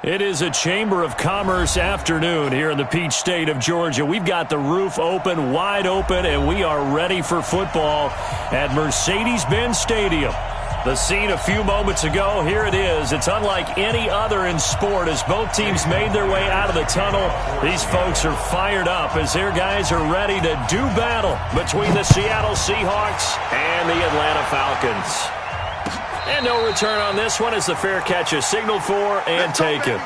It is a Chamber of Commerce afternoon here in the Peach State of Georgia. We've got the roof open, wide open, and we are ready for football at Mercedes-Benz Stadium. The scene a few moments ago, here it is. It's unlike any other in sport as both teams made their way out of the tunnel. These folks are fired up as their guys are ready to do battle between the Seattle Seahawks and the Atlanta Falcons. And no return on this one as the fair catch is signaled for and taken.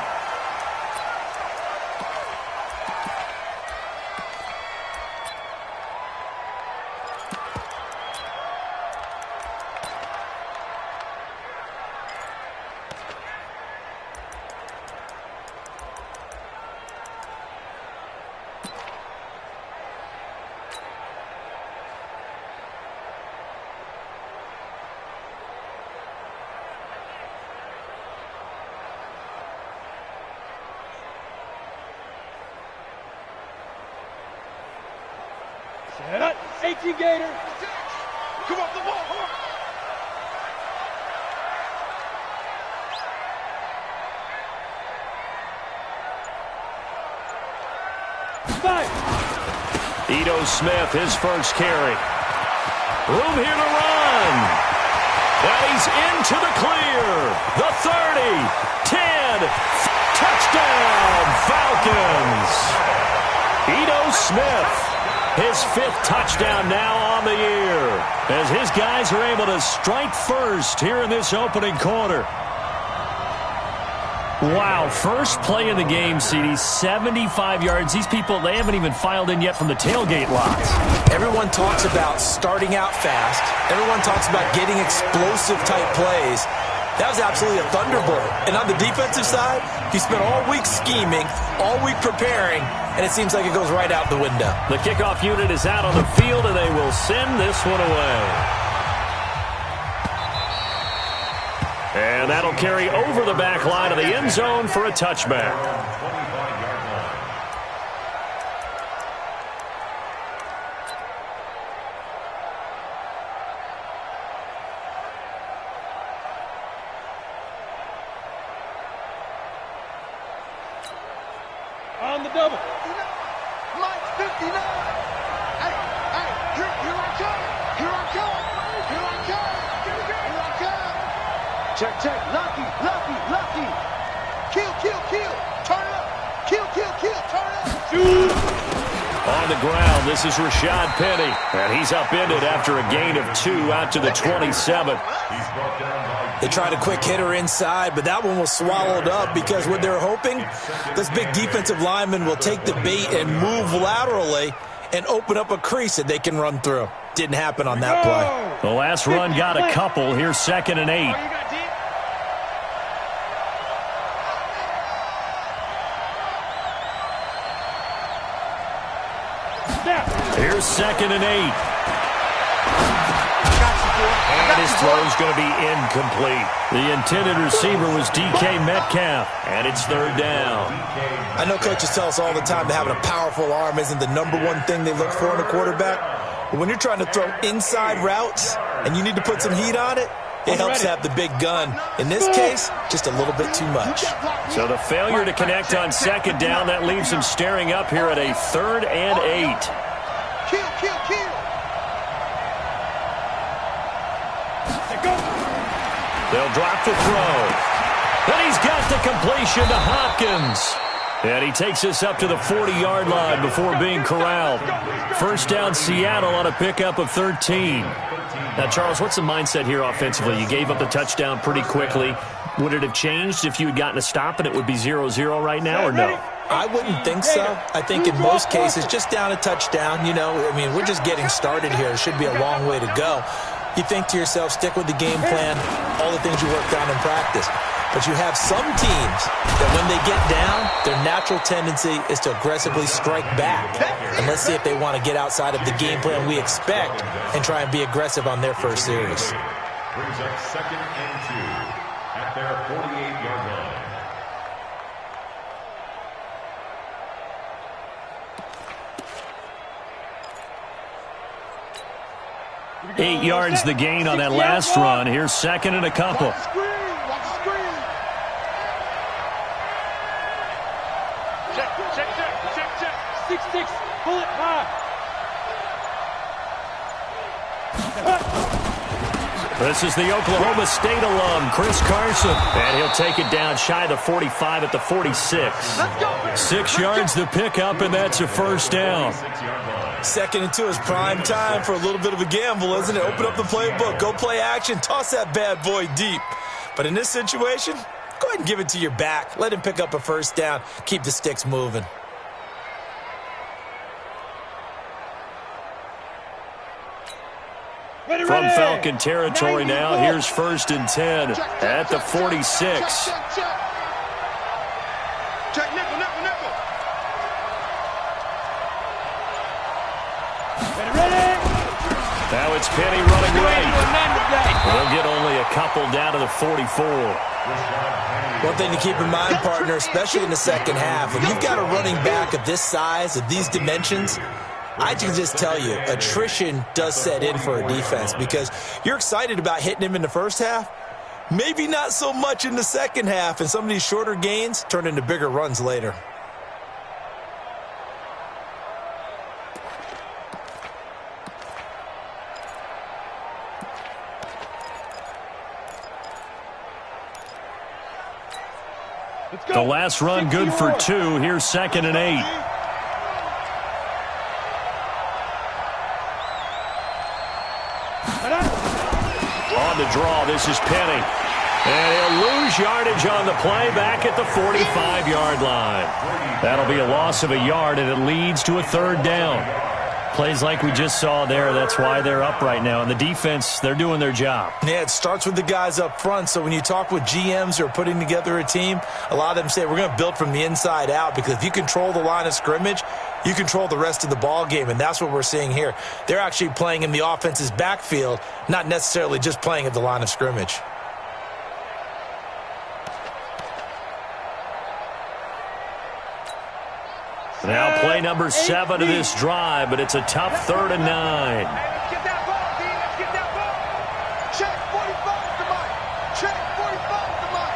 Set up, 18 Gator. Come off the ball. Five. Ito Smith, his first carry. Room here to run. And he's into the clear. The 30, 10, touchdown, Falcons. Ito Smith. His fifth touchdown now on the year as his guys are able to strike first here in this opening quarter. Wow, first play of the game, CD, 75 yards. These people, they haven't even filed in yet from the tailgate lots. Everyone talks about starting out fast. Everyone talks about getting explosive-type plays. That was absolutely a thunderbolt. And on the defensive side, he spent all week scheming, all week preparing, and it seems like it goes right out the window. The kickoff unit is out on the field, and they will send this one away. And that'll carry over the back line of the end zone for a touchback. On the double. Mike 59. Hey, here I come. Here I come. Here I come. Here I come. Check. Lucky. Kill. Turn it up. Kill. Turn it up. On the ground, this is Rashad Penny. And he's upended after a gain of 2 out to the 27. They tried a quick hitter inside, but that one was swallowed up because what they're hoping, this big defensive lineman will take the bait and move laterally and open up a crease that they can run through. Didn't happen on that play. The last run got a couple. Here's 2nd and 8. Here's 2nd and 8. And his throw is going to be incomplete. The intended receiver was DK Metcalf, and it's 3rd down. I know coaches tell us all the time that having a powerful arm isn't the #1 thing they look for in a quarterback. But when you're trying to throw inside routes and you need to put some heat on it, it helps to have the big gun. In this case, just a little bit too much. So the failure to connect on 2nd down, that leaves him staring up here at a 3rd and 8. Kill. They'll drop the throw. And he's got the completion to Hopkins. And he takes us up to the 40-yard line before being corralled. First down, Seattle on a pickup of 13. Now, Charles, what's the mindset here offensively? You gave up the touchdown pretty quickly. Would it have changed if you had gotten a stop and it would be 0-0 right now, or no? I wouldn't think so. I think in most cases, just down a touchdown, we're just getting started here. It should be a long way to go. You think to yourself, stick with the game plan, all the things you worked on in practice. But you have some teams that when they get down, their natural tendency is to aggressively strike back. And let's see if they want to get outside of the game plan we expect and try and be aggressive on their first series. Brings up 2nd and 2 at their 48-yard line. 8 yards the gain on that last run. Here's 2nd and a couple. 6, pull it high. This is the Oklahoma State alum, Chris Carson. And he'll take it down shy of the 45 at the 46. 6 yards to pick up, and that's a first down. Second and 2 is prime time for a little bit of a gamble, isn't it? Open up the playbook, go play action, toss that bad boy deep. But in this situation, go ahead and give it to your back. Let him pick up a first down. Keep the sticks moving. From Falcon territory now, here's 1st and 10 at the 46. Check nickel, nickel, nickel. Ready. Now it's Penny running right. They'll get only a couple down to the 44. One thing to keep in mind, partner, especially in the second half, if you've got a running back of this size, of these dimensions, I can just tell you, attrition does set in for a defense because you're excited about hitting him in the first half. Maybe not so much in the second half, and some of these shorter gains turn into bigger runs later. The last run good for 2. Here's 2nd and 8. On the draw, this is Penny. And he'll lose yardage on the play back at the 45-yard line. That'll be a loss of a yard, and it leads to a 3rd down. Plays like we just saw there, that's why they're up right now. And the defense, they're doing their job. Yeah, it starts with the guys up front. So when you talk with GMs who are putting together a team, a lot of them say we're going to build from the inside out because if you control the line of scrimmage, you control the rest of the ball game, and that's what we're seeing here. They're actually playing in the offense's backfield, not necessarily just playing at the line of scrimmage. Now play number 7 of this drive, but it's a tough 3rd and 9. Let's get that ball, D. Let's get that ball. Check 45 to mine. Check 45 to mine.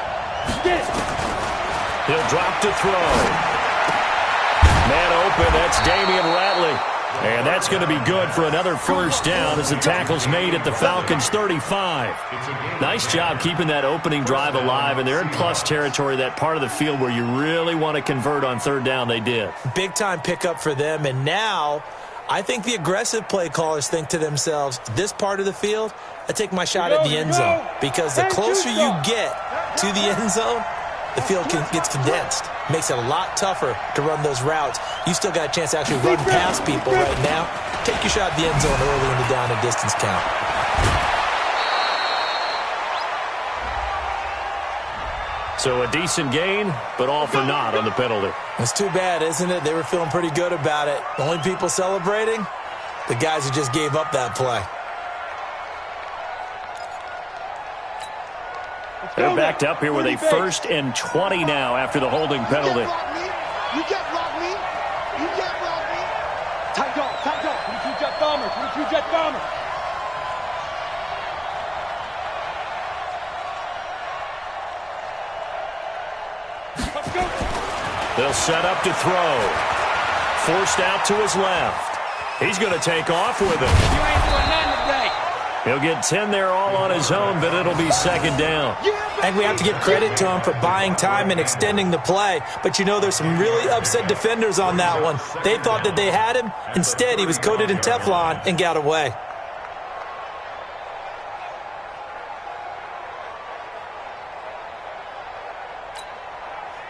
Get it. He'll drop to throw. Man open, that's Damian Ratley. And that's going to be good for another first down as the tackle's made at the Falcons' 35. Nice job keeping that opening drive alive, and they're in plus territory, that part of the field where you really want to convert on 3rd down. They did. Big-time pickup for them, and now I think the aggressive play callers think to themselves, this part of the field, I take my shot at the end zone, because the closer you get to the end zone, the field gets condensed. Makes it a lot tougher to run those routes. You still got a chance to actually run past people right now. Take your shot at the end zone early in the down and distance count. So a decent gain, but all for naught on the penalty. It's too bad, isn't it? They were feeling pretty good about it. The only people celebrating, the guys who just gave up that play. They're backed up here with a 1st and 20 now after the holding penalty. You can't block me. You can't block me. Tight dog, tight dog. 22 jet bomber, 22 jet bomber. Let's go. They'll set up to throw. Forced out to his left. He's going to take off with it. You ain't doing nothing today. He'll get 10 there all on his own, but it'll be 2nd down. And we have to give credit to him for buying time and extending the play. But you know, there's some really upset defenders on that one. They thought that they had him. Instead, he was coated in Teflon and got away.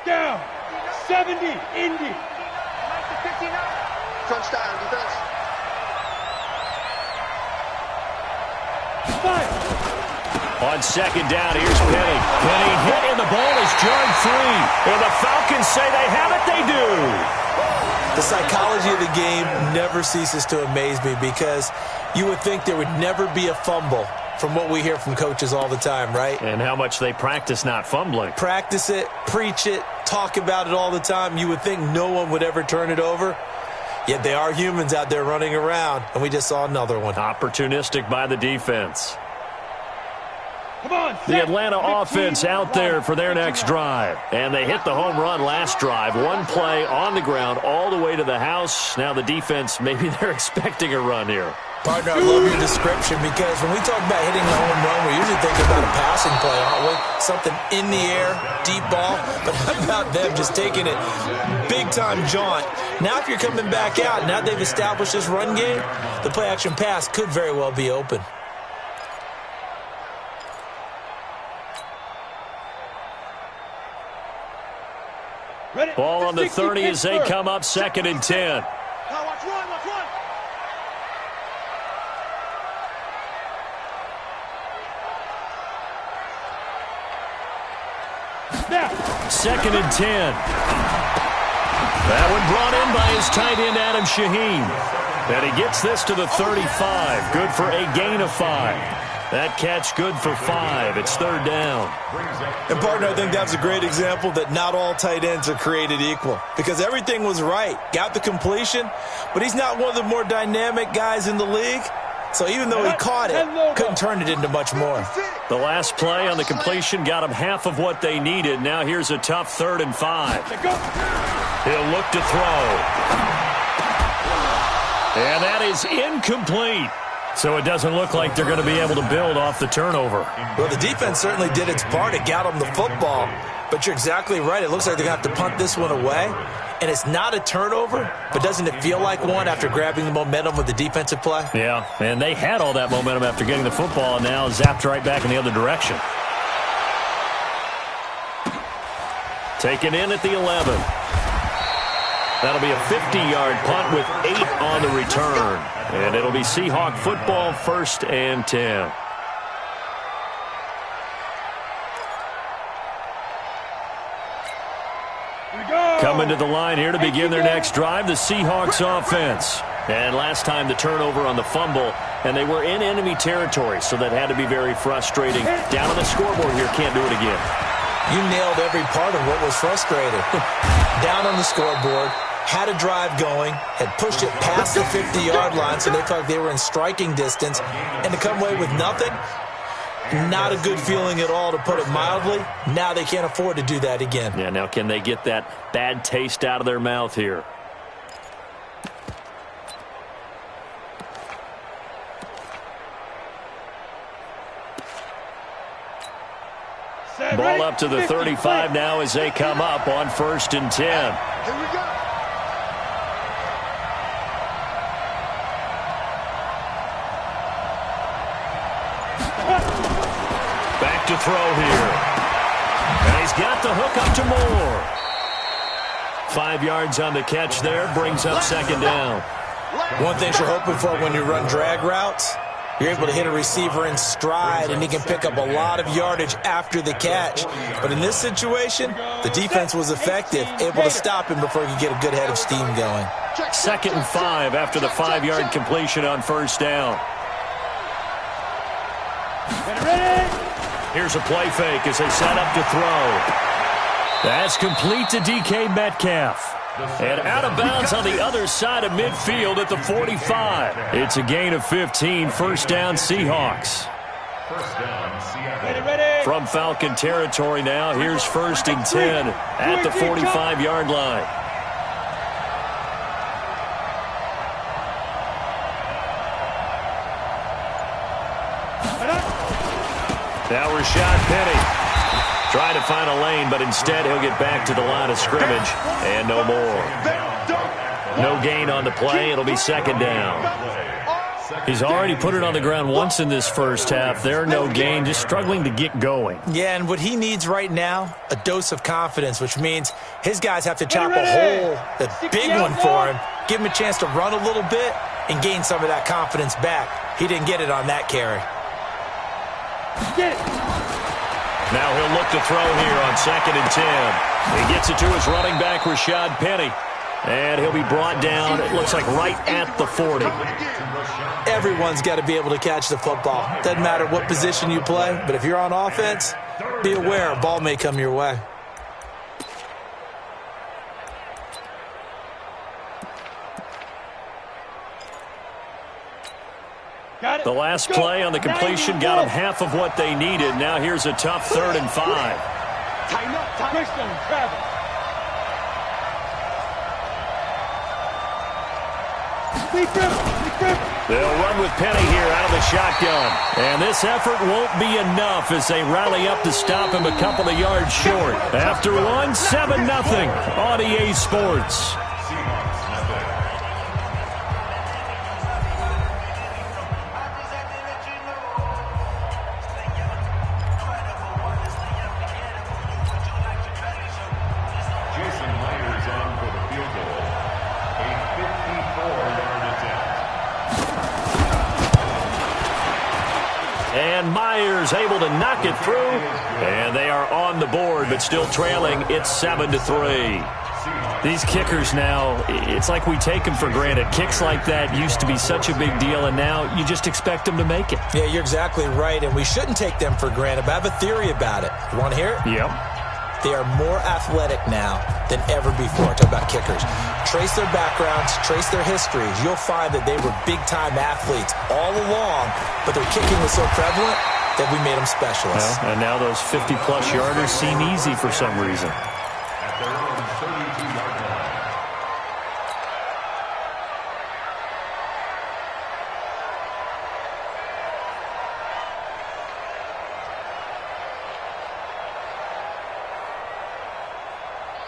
Down. 70. Indy. 59. Crunch down, defense. 5. On 2nd down, here's Penny. Penny hit, and the ball is jarred free. And the Falcons say they have it. They do. The psychology of the game never ceases to amaze me because you would think there would never be a fumble from what we hear from coaches all the time, right? And how much they practice not fumbling. Practice it, preach it, talk about it all the time. You would think no one would ever turn it over. Yet they are humans out there running around, and we just saw another one. Opportunistic by the defense. The Atlanta offense out there for their next drive. And they hit the home run last drive. One play on the ground all the way to the house. Now the defense, maybe they're expecting a run here. Partner, I love your description because when we talk about hitting the home run, we usually think about a passing play, aren't we? Something in the air, deep ball. But how about them just taking it big-time jaunt? Now if you're coming back out, now they've established this run game, the play-action pass could very well be open. Ball on the 30 as they come up 2nd and 10. Now watch one, watch one. 2nd and 10. That one brought in by his tight end, Adam Shaheen. And he gets this to the 35. Good for a gain of 5. That catch good for 5. It's 3rd down. And, partner, I think that's a great example that not all tight ends are created equal. Because everything was right. Got the completion, but he's not one of the more dynamic guys in the league. So even though he caught it, couldn't turn it into much more. The last play on the completion got him half of what they needed. Now here's a tough 3rd and 5. He'll look to throw. And that is incomplete. So it doesn't look like they're going to be able to build off the turnover. Well, the defense certainly did its part. It got them the football. But you're exactly right. It looks like they're going to have to punt this one away. And it's not a turnover, but doesn't it feel like one after grabbing the momentum with the defensive play? Yeah, and they had all that momentum after getting the football, and now zapped right back in the other direction. Taken in at the 11. That'll be a 50-yard punt with 8 on the return. And it'll be Seahawk football, 1st and 10. Coming to the line here to begin their next drive, the Seahawks offense. And last time the turnover on the fumble, and they were in enemy territory, so that had to be very frustrating. Down on the scoreboard here, can't do it again. You nailed every part of what was frustrating. Down on the scoreboard, had a drive going, had pushed it past the 50-yard line, so they felt like they were in striking distance, and to come away with nothing, not a good feeling at all, to put it mildly. Now they can't afford to do that again. Yeah, now can they get that bad taste out of their mouth here? Ball up to the 35 now as they come up on 1st and 10. Here we go. Back to throw here. And he's got the hook up to Moore. 5 yards on the catch there, brings up 2nd down. One thing you're hoping for when you run drag routes, you're able to hit a receiver in stride, and he can pick up a lot of yardage after the catch. But in this situation, the defense was effective, able to stop him before he could get a good head of steam going. 2nd and 5 after the 5-yard completion on 1st down. Here's a play fake as they set up to throw. That's complete to DK Metcalf. And out of bounds on the other side of midfield at the 45. It's a gain of 15, 1st down Seahawks. From Falcon territory now, here's 1st and 10 at the 45-yard line. Now Rashad Penny trying to find a lane, but instead he'll get back to the line of scrimmage, and no more. No gain on the play. It'll be 2nd down. He's already put it on the ground once in this first half. There, no gain, just struggling to get going. Yeah, and what he needs right now, a dose of confidence, which means his guys have to chop a hole, a big one for him, give him a chance to run a little bit and gain some of that confidence back. He didn't get it on that carry. Now he'll look to throw here on 2nd and 10. He gets it to his running back, Rashad Penny. And he'll be brought down, it looks like right at the 40. Everyone's got to be able to catch the football. Doesn't matter what position you play, but if you're on offense, be aware a ball may come your way. The last play on the completion got them half of what they needed. Now here's a tough 3rd and 5. Tighten up, Travis. They'll run with Penny here out of the shotgun. And this effort won't be enough as they rally up to stop him a couple of yards short. After one, 7-0 on EA Sports. And Myers able to knock it through. And they are on the board, but still trailing. It's 7-3. These kickers now, it's like we take them for granted. Kicks like that used to be such a big deal, and now you just expect them to make it. Yeah, you're exactly right, and we shouldn't take them for granted. But I have a theory about it. You want to hear it? Yep. They are more athletic now than ever before. Talk about kickers. Trace their backgrounds, trace their histories. You'll find that they were big-time athletes all along, but their kicking was so prevalent that we made them specialists. Well, and now those 50-plus yarders seem easy for some reason. At their own 32-yard line.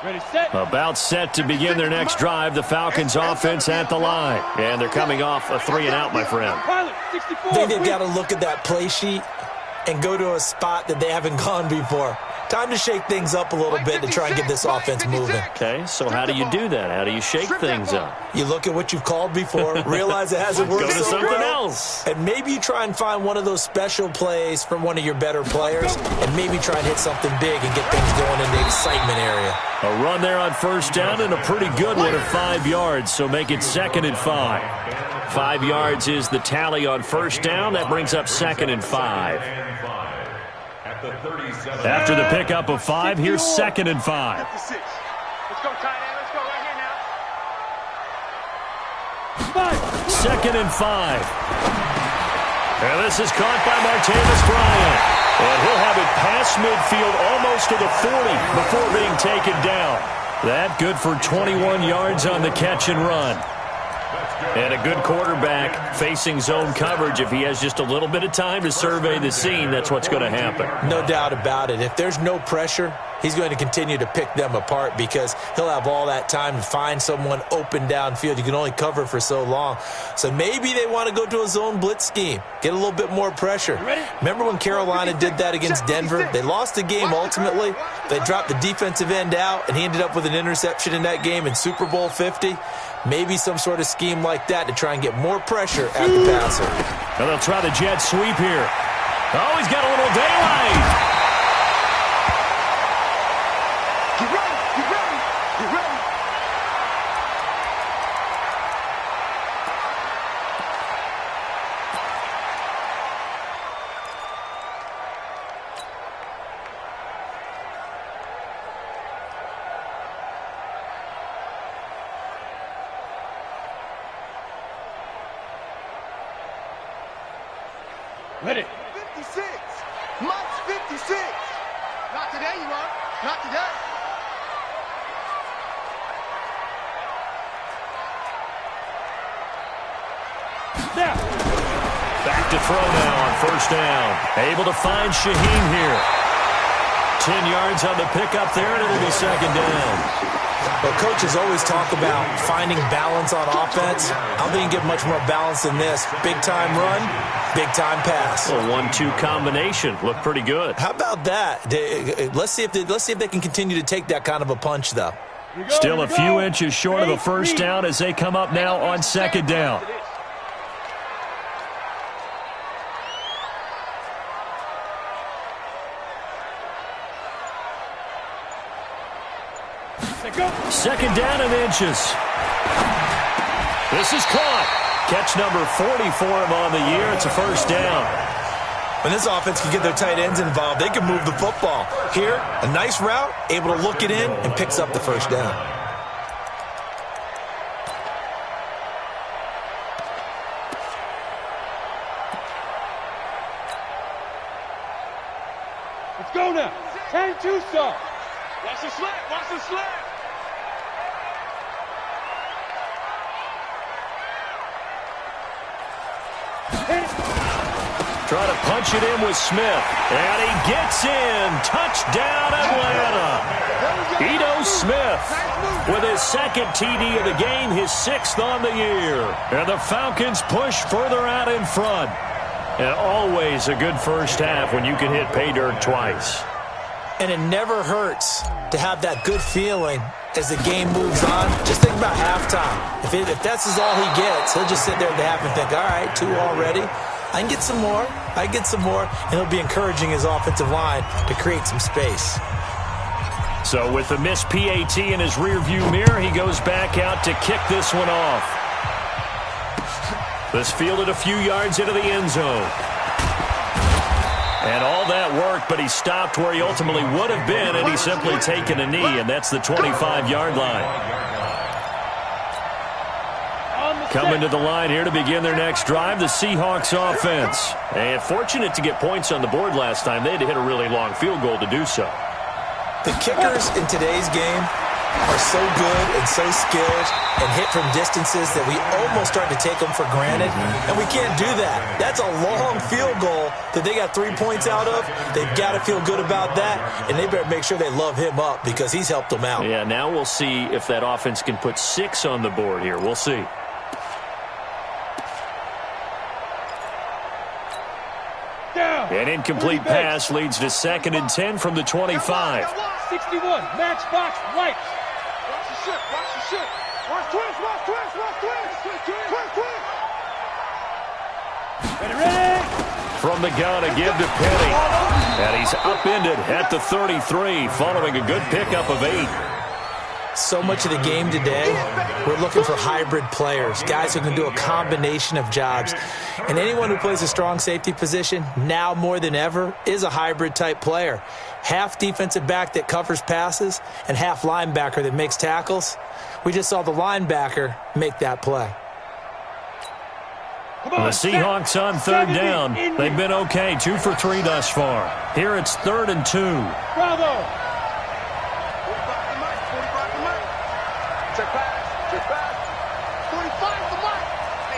Ready, set. About set to begin their next drive. The Falcons offense at the line. And they're coming off a 3-and-out, my friend. Pilot, 64. I think they've got to look at that play sheet and go to a spot that they haven't gone before. Time to shake things up a little bit to try and get this offense moving. Okay, so how do you do that? How do you shake things up? You look at what you've called before, realize it hasn't worked Go to so something well, else. and maybe you try and find one of those special plays from one of your better players, and maybe try and hit something big and get things going in the excitement area. A run there on 1st down and a pretty good one at 5 yards, so make it 2nd and 5. 5 yards is the tally on 1st down. That brings up 2nd and 5. After the pickup of 5, here's 2nd and 5. Let's go, tight end. Let's go right here now. 2nd and 5. And this is caught by Martavis Bryant. And he'll have it past midfield almost to the 40 before being taken down. That good for 21 yards on the catch and run. And a good quarterback facing zone coverage. If he has just a little bit of time to survey the scene, that's what's going to happen. No doubt about it. If there's no pressure, he's going to continue to pick them apart because he'll have all that time to find someone open downfield. You can only cover for so long. So maybe they want to go to a zone blitz scheme, get a little bit more pressure. Remember when Carolina did that against Denver? They lost the game ultimately. They dropped the defensive end out, and he ended up with an interception in that game in Super Bowl 50. Maybe some sort of scheme like that to try and get more pressure at the passer. And they'll try the jet sweep here. Oh, he's got a little daylight. Get ready. Get ready. Get ready. Ready. 56. Mike's 56. Not today, you are. Not today. Now. Back to throw now on 1st down. Able to find Shaheen here. 10 yards on the pickup there, and it'll be 2nd down. Well, coaches always talk about finding balance on offense. I don't think you get much more balance than this. Big-time run, big-time pass. A 1-2 combination. Looked pretty good. How about that? Let's see if they can continue to take that kind of a punch, though. Still a few inches short of a 1st down as they come up now on 2nd down. Second down and inches. This is caught. Catch number 40 for him on the year. It's a 1st down. When this offense can get their tight ends involved, they can move the football. Here, a nice route, able to look it in, and picks up the 1st down. Let's go now. 10-2 start. Watch the slap. Watch the slap. Try to punch it in with Smith. And he gets in. Touchdown, Atlanta. Ito Smith with his second TD of the game, his 6th on the year. And the Falcons push further out in front. And always a good first half when you can hit pay dirt twice. And it never hurts to have that good feeling as the game moves on. Just think about halftime. If that's all he gets, he'll just sit there at the half and think, all right, 2 already. I can get some more. I can get some more. And he'll be encouraging his offensive line to create some space. So with the missed PAT in his rearview mirror, he goes back out to kick this one off. This fielded a few yards into the end zone. And all that worked, but he stopped where he ultimately would have been, and he's simply taken a knee, and that's the 25-yard line. Coming to the line here to begin their next drive, the Seahawks offense. And fortunate to get points on the board last time. They had to hit a really long field goal to do so. The kickers in today's game are so good and so skilled and hit from distances that we almost start to take them for granted, and we can't do that. That's a long field goal that they got 3 points out of. They've got to feel good about that, and they better make sure they love him up because he's helped them out. Yeah, now we'll see if that offense can put 6 on the board here. We'll see. An incomplete pass leads to 2nd and 10 from the 25. 61, matchbox right. Watch the shit, watch the shit. Watch twist, watch twist, watch twist. Twist, twist. Ready. From the gun, a give to Penny. And he's upended at the 33, following a good pickup of 8. So much of the game today, we're looking for hybrid players, guys who can do a combination of jobs. And anyone who plays a strong safety position, now more than ever, is a hybrid type player. Half defensive back that covers passes and half linebacker that makes tackles. We just saw the linebacker make that play. The Seahawks on 3rd down. They've been okay, 2 for 3 thus far. Here it's 3rd and 2. Bravo. Check back. 45 the mic.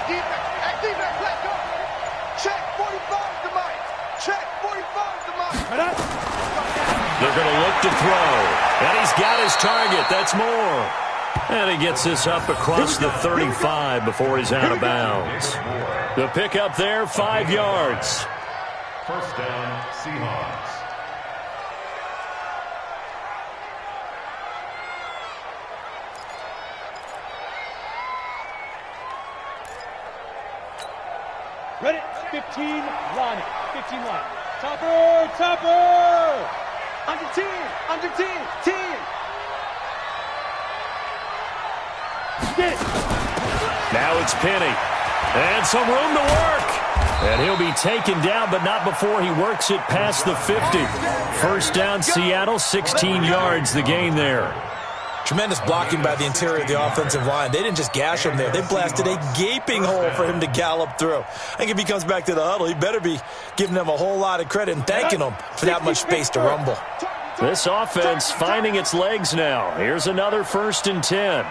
Hey, defense, let go. Check 45 the mic. Check 45 the mic. They're going to look to throw. And he's got his target. That's more. And he gets this up across the 35 before he's out of bounds. The pickup there, 5 yards. First down, Seahawks. Ready, 15 line. 15 line. Topper. Under 10. 10. Get it. Now it's Penny. And some room to work. And he'll be taken down, but not before he works it past the 50. First down, Seattle, 16 yards the gain there. Tremendous blocking by the interior of the offensive line. They didn't just gash him there. They blasted a gaping hole for him to gallop through. I think if he comes back to the huddle, he better be giving them a whole lot of credit and thanking them for that much space to rumble. This offense finding its legs now. Here's another 1st and 10.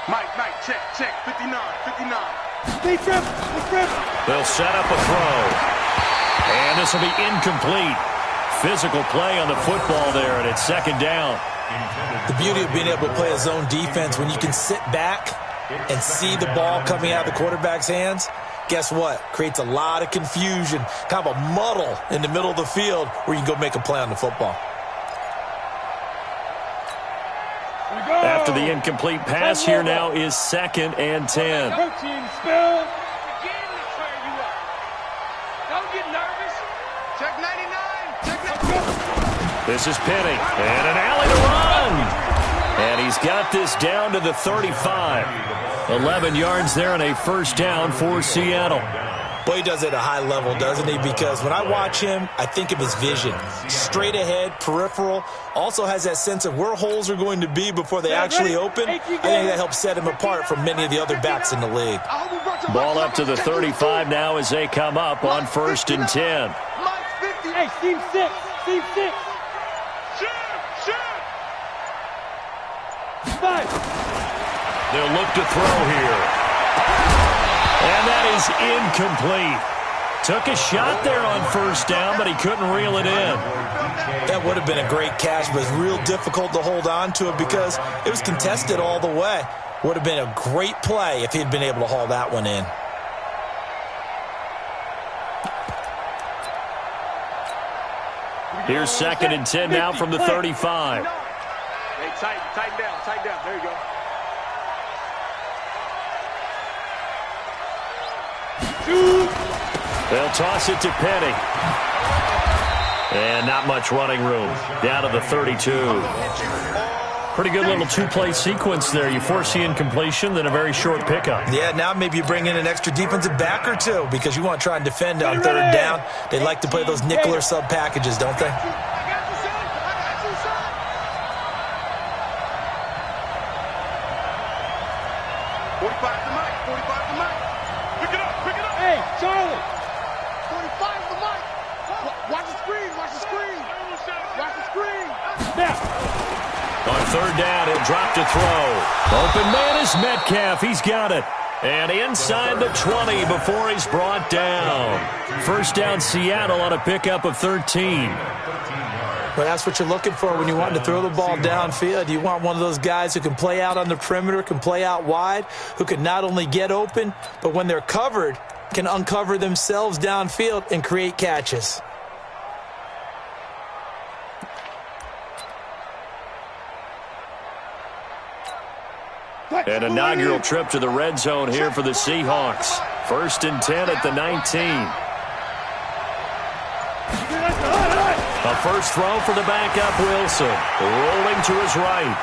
Mike, check. 59. They trip. They'll set up a throw. And this will be incomplete. Physical play on the football there, and it's 2nd down. The beauty of being able to play a zone defense when you can sit back and see the ball coming out of the quarterback's hands, guess what? Creates a lot of confusion, kind of a muddle in the middle of the field where you can go make a play on the football. After the incomplete pass, here now is 2nd and 10. Protein spill. Don't get nervous. Check 99. This is Penny. And an alley to run. And he's got this down to the 35. 11 yards there and a 1st down for Seattle. Boy, he does it at a high level, doesn't he? Because when I watch him, I think of his vision. Straight ahead, peripheral. Also has that sense of where holes are going to be before they actually open. I think that helps set him apart from many of the other backs in the league. Ball up to the 35 now as they come up on 1st and 10. Hey, seam 6. Seam 6. Shoot! 5. They'll look to throw here. And that is incomplete. Took a shot there on first down, but he couldn't reel it in. That would have been a great catch, but it's real difficult to hold on to it because it was contested all the way. Would have been a great play if he'd been able to haul that one in. Here's 2nd and 10 now from the 35. Hey, tighten down. There you go. They'll toss it to Penny. And not much running room. Down to the 32. Pretty good little two-play sequence there. You force the incompletion, then a very short pickup. Yeah, now maybe you bring in an extra defensive back or two because you want to try and defend on 3rd down. They like to play those nickel or sub packages, don't they? Hey, Charlie. 45 the mic. Watch the screen. Snap. On 3rd down, he'll drop to throw. Open man is Metcalf. He's got it. And inside the 20 before he's brought down. First down, Seattle on a pickup of 13. Well, that's what you're looking for when you want to throw the ball downfield. You want one of those guys who can play out on the perimeter, can play out wide, who can not only get open, but when they're covered, can uncover themselves downfield and create catches. An inaugural trip to the red zone here for the Seahawks. 1st and 10 at the 19. A first throw for the backup Wilson. Rolling to his right.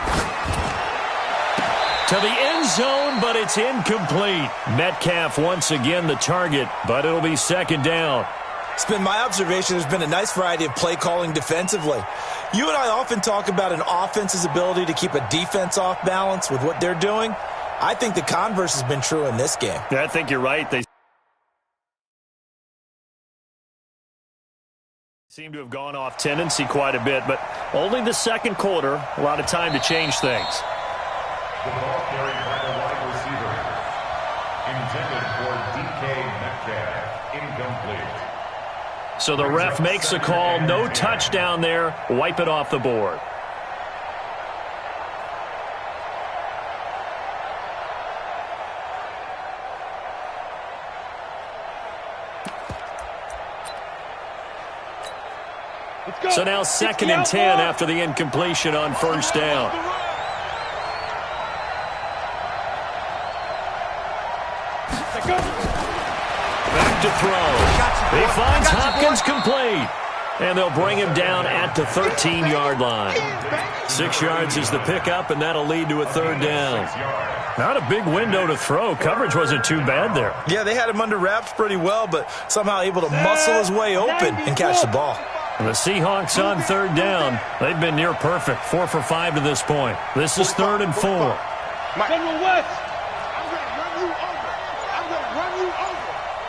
To the end zone, but it's incomplete. Metcalf once again the target, but it'll be 2nd down. It's been my observation there's been a nice variety of play calling defensively. You and I often talk about an offense's ability to keep a defense off balance with what they're doing. I think the converse has been true in this game. I think you're right. They seem to have gone off tendency quite a bit, but only the 2nd quarter. A lot of time to change things. The ball carried by the wide receiver. Intended for DK Metcalf. Incomplete. So the ref makes a call. No touchdown there. Wipe it off the board. So now 2nd and 10 after the incompletion on first down. Back to throw. He finds Hopkins complete. And they'll bring him down at the 13-yard line. 6 yards is the pickup, and that'll lead to a 3rd down. Not a big window to throw. Coverage wasn't too bad there. Yeah, they had him under wraps pretty well, but somehow able to muscle his way open and catch the ball. The Seahawks on 3rd down. They've been near perfect. 4 for 5 to this point. This is 3rd and 4. General West. I'm going to run you over.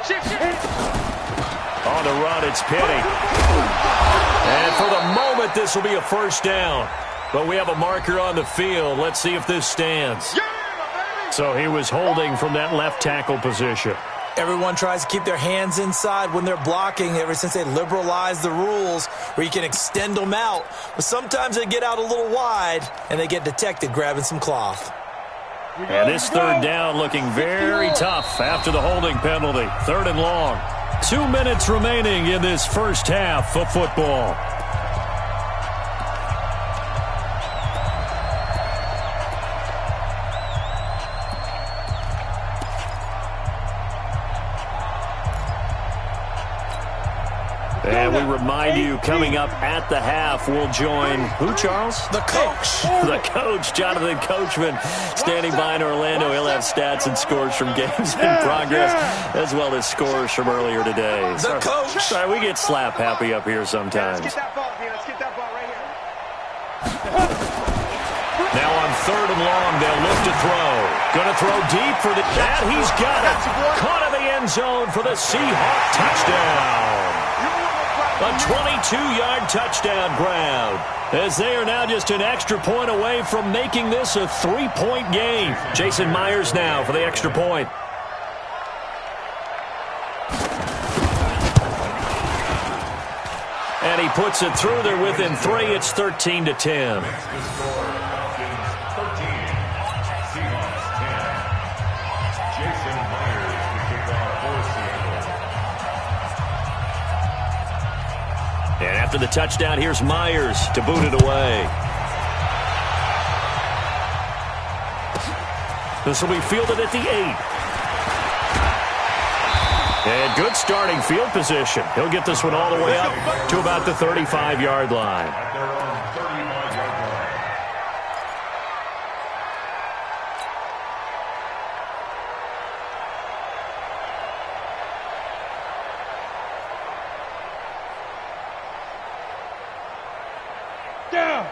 Shift. On the run, it's Penny. And for the moment, this will be a first down. But we have a marker on the field. Let's see if this stands. So he was holding from that left tackle position. Everyone tries to keep their hands inside when they're blocking ever since they liberalized the rules where you can extend them out. But sometimes they get out a little wide and they get detected grabbing some cloth. And this 3rd down looking very tough after the holding penalty. 3rd and long. 2 minutes remaining in this first half of football. And we remind you, coming up at the half, we'll join who, Charles? The coach. The coach, Jonathan Coachman, standing by in Orlando. He'll have stats and scores from games in progress, as well as scores from earlier today. The coach. Sorry, we get slap happy up here sometimes. Let's get that ball, man. Let's get that ball right here. Now on 3rd and long, they'll look to throw. Going to throw deep for the... That he's got it. Caught in the end zone for the Seahawks touchdown. You know what, A 22-yard touchdown grab, as they are now just an extra point away from making this a 3-point game. Jason Myers now for the extra point. And he puts it through there within 3. It's 13-10. And after the touchdown, here's Myers to boot it away. This will be fielded at the 8. And good starting field position. He'll get this one all the way up to about the 35-yard line.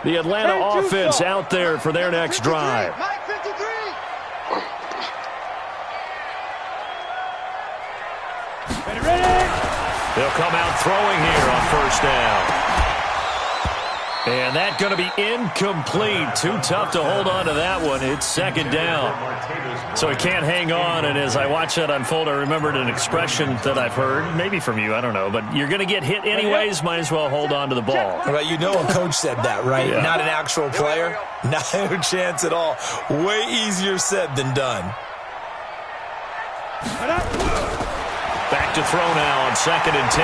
The Atlanta offense out there for their next drive. They'll come out throwing here on first down. And that's going to be incomplete. Too tough to hold on to that one. It's second down. So he can't hang on. And as I watch that unfold, I remembered an expression that I've heard, maybe from you, I don't know. But you're going to get hit anyways, might as well hold on to the ball. Right, you know a coach said that, right? Yeah. Not an actual player. Not a chance at all. Way easier said than done. Back to throw now on 2nd and 10.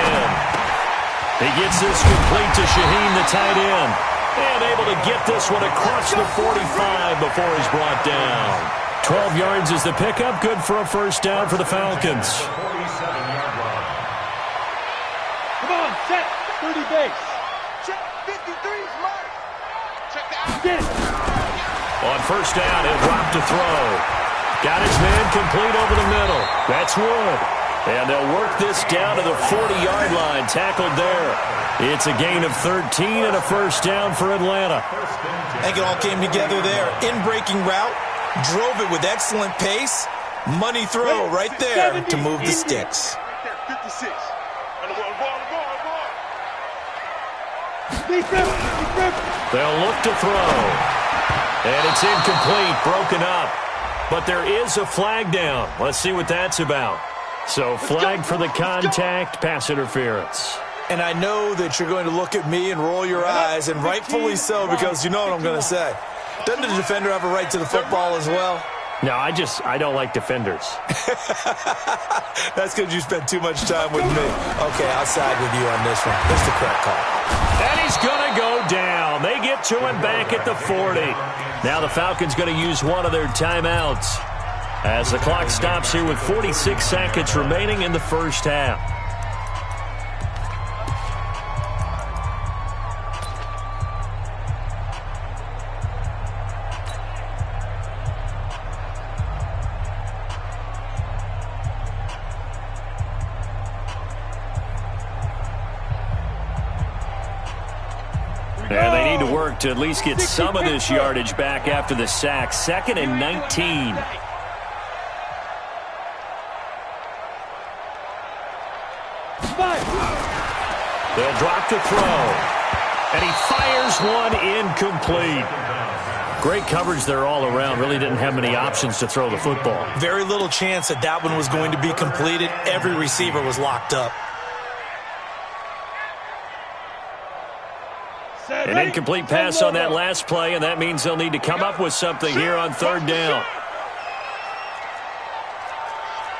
He gets this complete to Shaheen, the tight end. And able to get this one across the 45 before he's brought down. 12 yards is the pickup. Good for a first down for the Falcons. Come on, set. 30 base. Check 53's mark. Check that. Get it. On first down, he'll drop to throw. Got his man complete over the middle. That's Wood. And they'll work this down to the 40-yard line. Tackled there. It's a gain of 13 and a first down for Atlanta. I think it all came together there. In-breaking route. Drove it with excellent pace. Money throw right there to move the sticks. 56. They'll look to throw. And it's incomplete, broken up. But there is a flag down. Let's see what that's about. So flag for the contact, pass interference. And I know that you're going to look at me and roll your eyes, and rightfully so, because you know what I'm going to say. Doesn't the defender have a right to the football as well? No, I don't like defenders. That's because you spent too much time with me. Okay, I'll side with you on this one. That's the correct call. And he's going to go down. They get to him back at the 40. Now the Falcons going to use one of their timeouts as the clock stops here with 46 seconds remaining in the first half. And they need to work to at least get some of this yardage back after the sack. 2nd and 19. They'll drop to throw. And he fires one incomplete. Great coverage there all around. Really didn't have many options to throw the football. Very little chance that that one was going to be completed. Every receiver was locked up. An incomplete pass on that last play, and that means they'll need to come up with something here on 3rd down.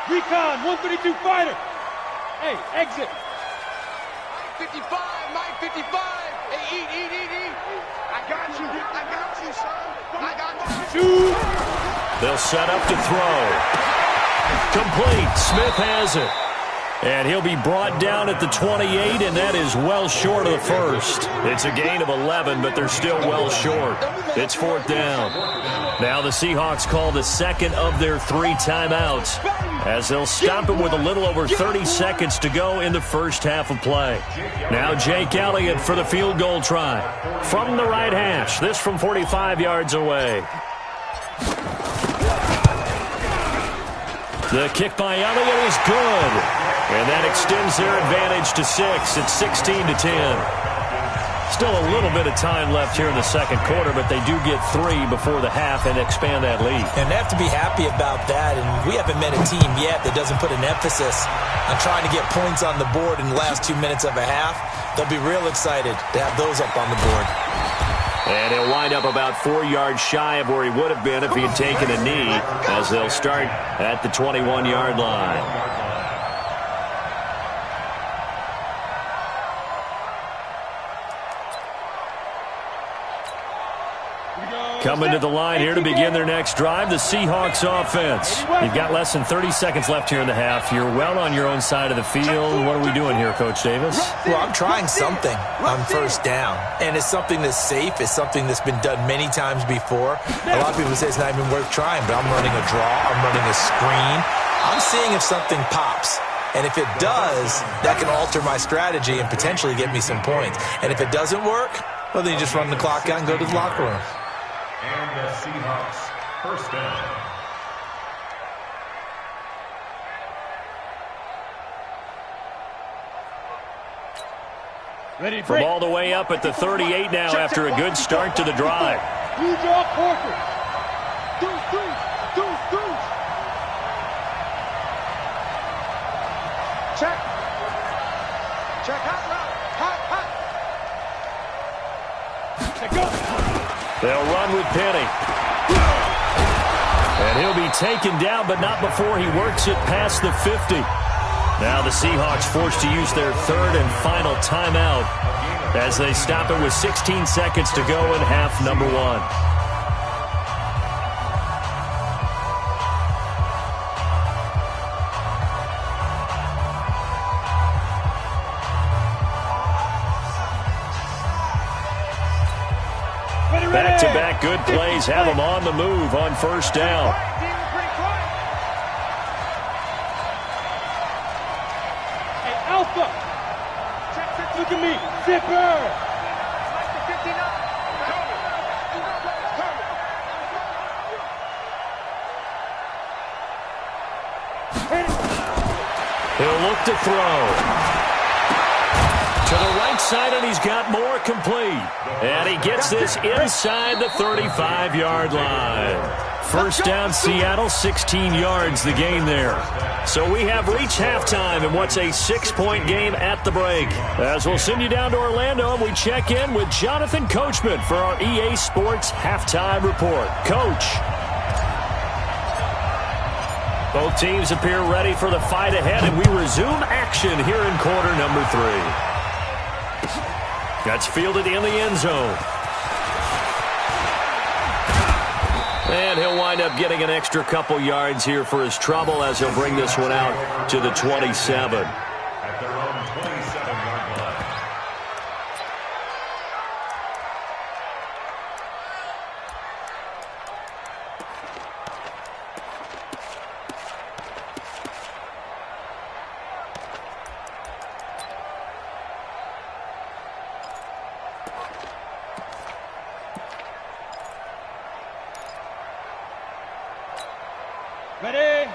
Recon, 132 fighter. Hey, exit. 55, Mike 55. Hey, eat. I got you, son. I got you. They'll set up to throw. Complete. Smith has it. And he'll be brought down at the 28, and that is well short of the first. It's a gain of 11, but they're still well short. It's 4th down. Now the Seahawks call the second of their 3 timeouts, as they'll stop it with a little over 30 seconds to go in the first half of play. Now Jake Elliott for the field goal try. From the right hash, this from 45 yards away. The kick by Elliott is good. And that extends their advantage to 6. It's 16-10. Still a little bit of time left here in the second quarter, but they do get 3 before the half and expand that lead. And they have to be happy about that. And we haven't met a team yet that doesn't put an emphasis on trying to get points on the board in the last 2 minutes of a half. They'll be real excited to have those up on the board. And he'll wind up about 4 yards shy of where he would have been if he had taken a knee, as they'll start at the 21-yard line. Coming to the line here to begin their next drive, the Seahawks offense. You've got less than 30 seconds left here in the half. You're well on your own side of the field. What are we doing here, Coach Davis? Well, I'm trying something on first down. And it's something that's safe. It's something that's been done many times before. A lot of people say it's not even worth trying, but I'm running a draw. I'm running a screen. I'm seeing if something pops. And if it does, that can alter my strategy and potentially get me some points. And if it doesn't work, well, then you just run the clock out and go to the locker room. And the Seahawks first down. Ready, From all the way up at the 38 now after a good start to the drive. Use your quarter. Deuce. Check. Hot route. Hot. Let go. They'll run with Penny. And he'll be taken down, but not before he works it past the 50. Now the Seahawks forced to use their third and final timeout as they stop it with 16 seconds to go in half number 1. Back-to-back good plays have them on the move on first down. Hey, Alpha. Look at me. Zipper. He'll look to throw. To the right side, and he's got more complete. And he gets this inside the 35-yard line. First down, Seattle, 16 yards the gain there. So we have reached halftime in what's a 6-point game at the break. As we'll send you down to Orlando, and we check in with Jonathan Coachman for our EA Sports Halftime Report. Coach. Both teams appear ready for the fight ahead, and we resume action here in quarter number 3. That's fielded in the end zone. And he'll wind up getting an extra couple yards here for his trouble as he'll bring this one out to the 27. At their own 27-yard line.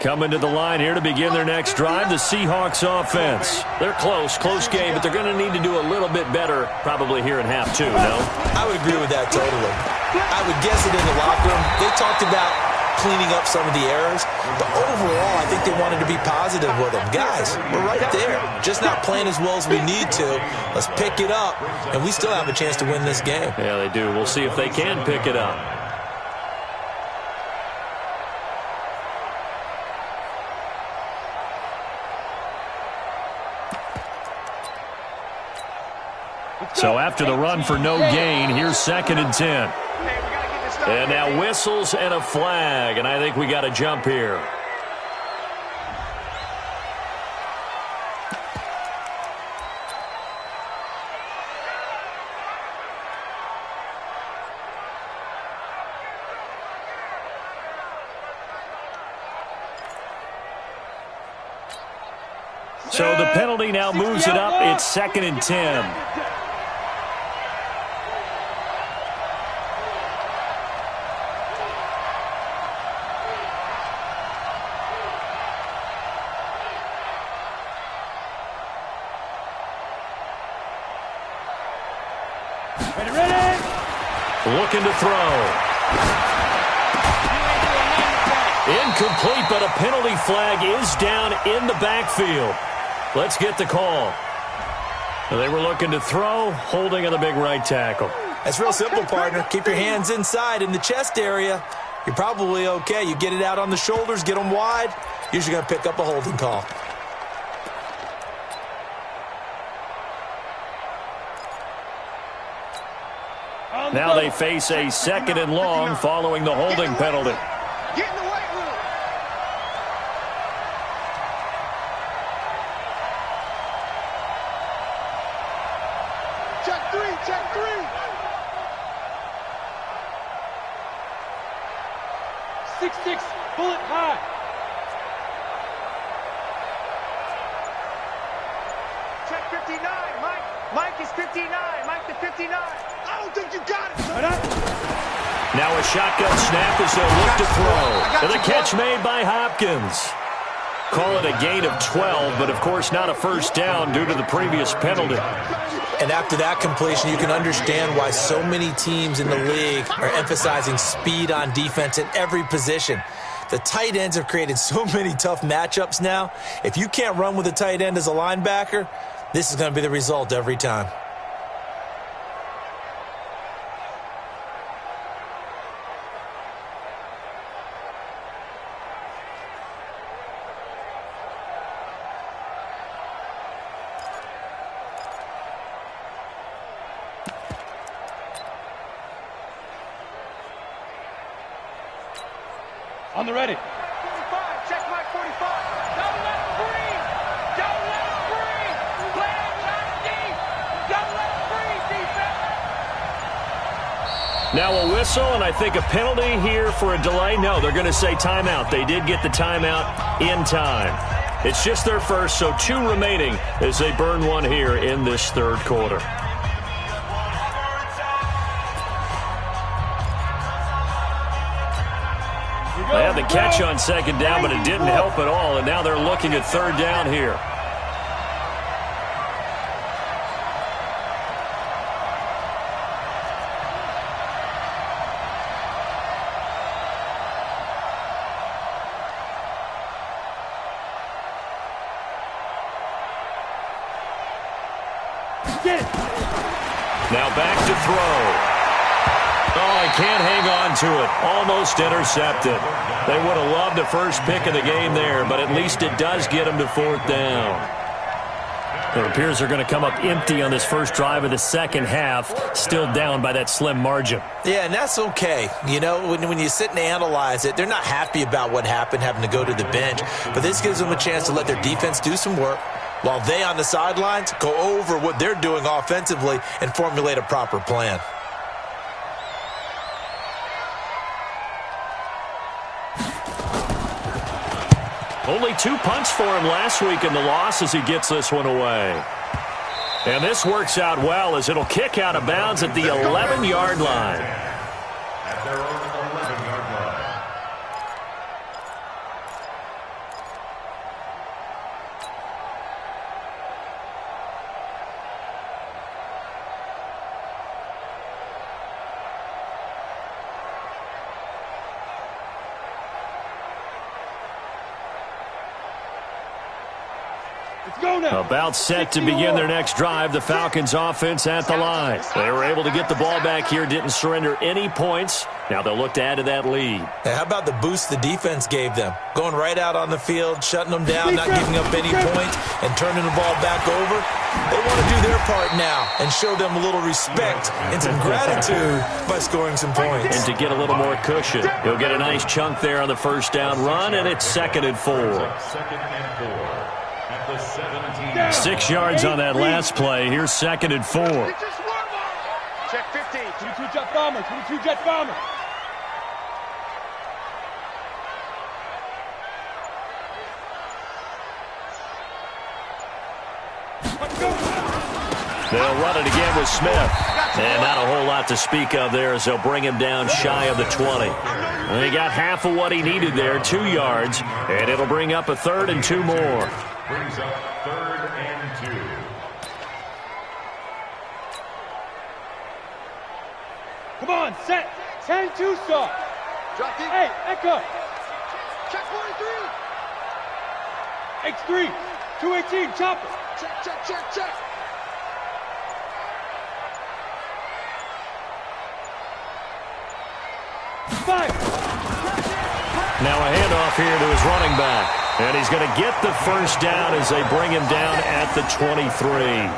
Coming to the line here to begin their next drive, the Seahawks offense. They're close game, but they're going to need to do a little bit better probably here in half 2, no? I would agree with that totally. I would guess it in the locker room. They talked about cleaning up some of the errors, but overall, I think they wanted to be positive with them. Guys, we're right there. Just not playing as well as we need to. Let's pick it up, and we still have a chance to win this game. Yeah, they do. We'll see if they can pick it up. So after the run for no gain, here's 2nd and 10. And now whistles and a flag, and I think we got to jump here. So the penalty now moves it up. It's 2nd and 10. Ready? Looking to throw. Incomplete, but a penalty flag is down in the backfield. Let's get the call. They were looking to throw, holding on the big right tackle. That's real simple, partner. Keep your hands inside in the chest area. You're probably okay. You get it out on the shoulders, get them wide. Usually going to pick up a holding call. Now they face a 2nd and long following the holding penalty. Get in the weight room. Check three, check three. 6'6", bullet high. Check 59, Mike. Mike is 59. Mike to 59. I don't think you got it. Now a shotgun snap as they'll look to throw. And the catch made by Hopkins. Call it a gain of 12, but of course not a first down due to the previous penalty. And after that completion, you can understand why so many teams in the league are emphasizing speed on defense at every position. The tight ends have created so many tough matchups now. If you can't run with a tight end as a linebacker, this is going to be the result every time. On the ready. 45, check Mike 45. Don't let him breathe. Don't let him breathe. Play outside deep. Don't let him breathe, defense. Now a whistle, and I think a penalty here for a delay. No, they're going to say timeout. They did get the timeout in time. It's just their first, so 2 remaining as they burn one here in this 3rd quarter. They had the catch on 2nd down, but it didn't help at all, and now they're looking at 3rd down here. Now back to throw. Oh, he can't hang on to it. Almost intercepted. They would have loved the first pick of the game there, but at least it does get them to 4th down. It appears they're going to come up empty on this first drive of the second half, still down by that slim margin. Yeah, and that's okay. You know, when you sit and analyze it, they're not happy about what happened, having to go to the bench, but this gives them a chance to let their defense do some work while they on the sidelines go over what they're doing offensively and formulate a proper plan. Only 2 punts for him last week in the loss as he gets this one away. And this works out well as it'll kick out of bounds at the 11-yard line. At their own 11-yard line. About set to begin their next drive, the Falcons offense at the line. They were able to get the ball back here, didn't surrender any points. Now they'll look to add to that lead. How about the boost the defense gave them? Going right out on the field, shutting them down, not giving up any points, and turning the ball back over. They want to do their part now and show them a little respect and some gratitude by scoring some points. And to get a little more cushion, he'll get a nice chunk there on the first down run, and it's 2nd and 4. 2nd and 4. At the 17. 6 yards on that last play. Here's 2nd and 4. Check 15. 22 jet bomber. 22 jet bomber. They'll run it again with Smith. And not a whole lot to speak of there as they'll bring him down shy of the 20. And he got half of what he needed there, 2 yards. And it'll bring up a 3rd and 2 more. Brings up 3rd and 2. Come on, set. 10-2 stop. Drop deep. Hey, Echo. Check 43. X3. 218, chopper. Check, check, check, check. Fire. Now a handoff here to his running back. And he's going to get the first down as they bring him down at the 23.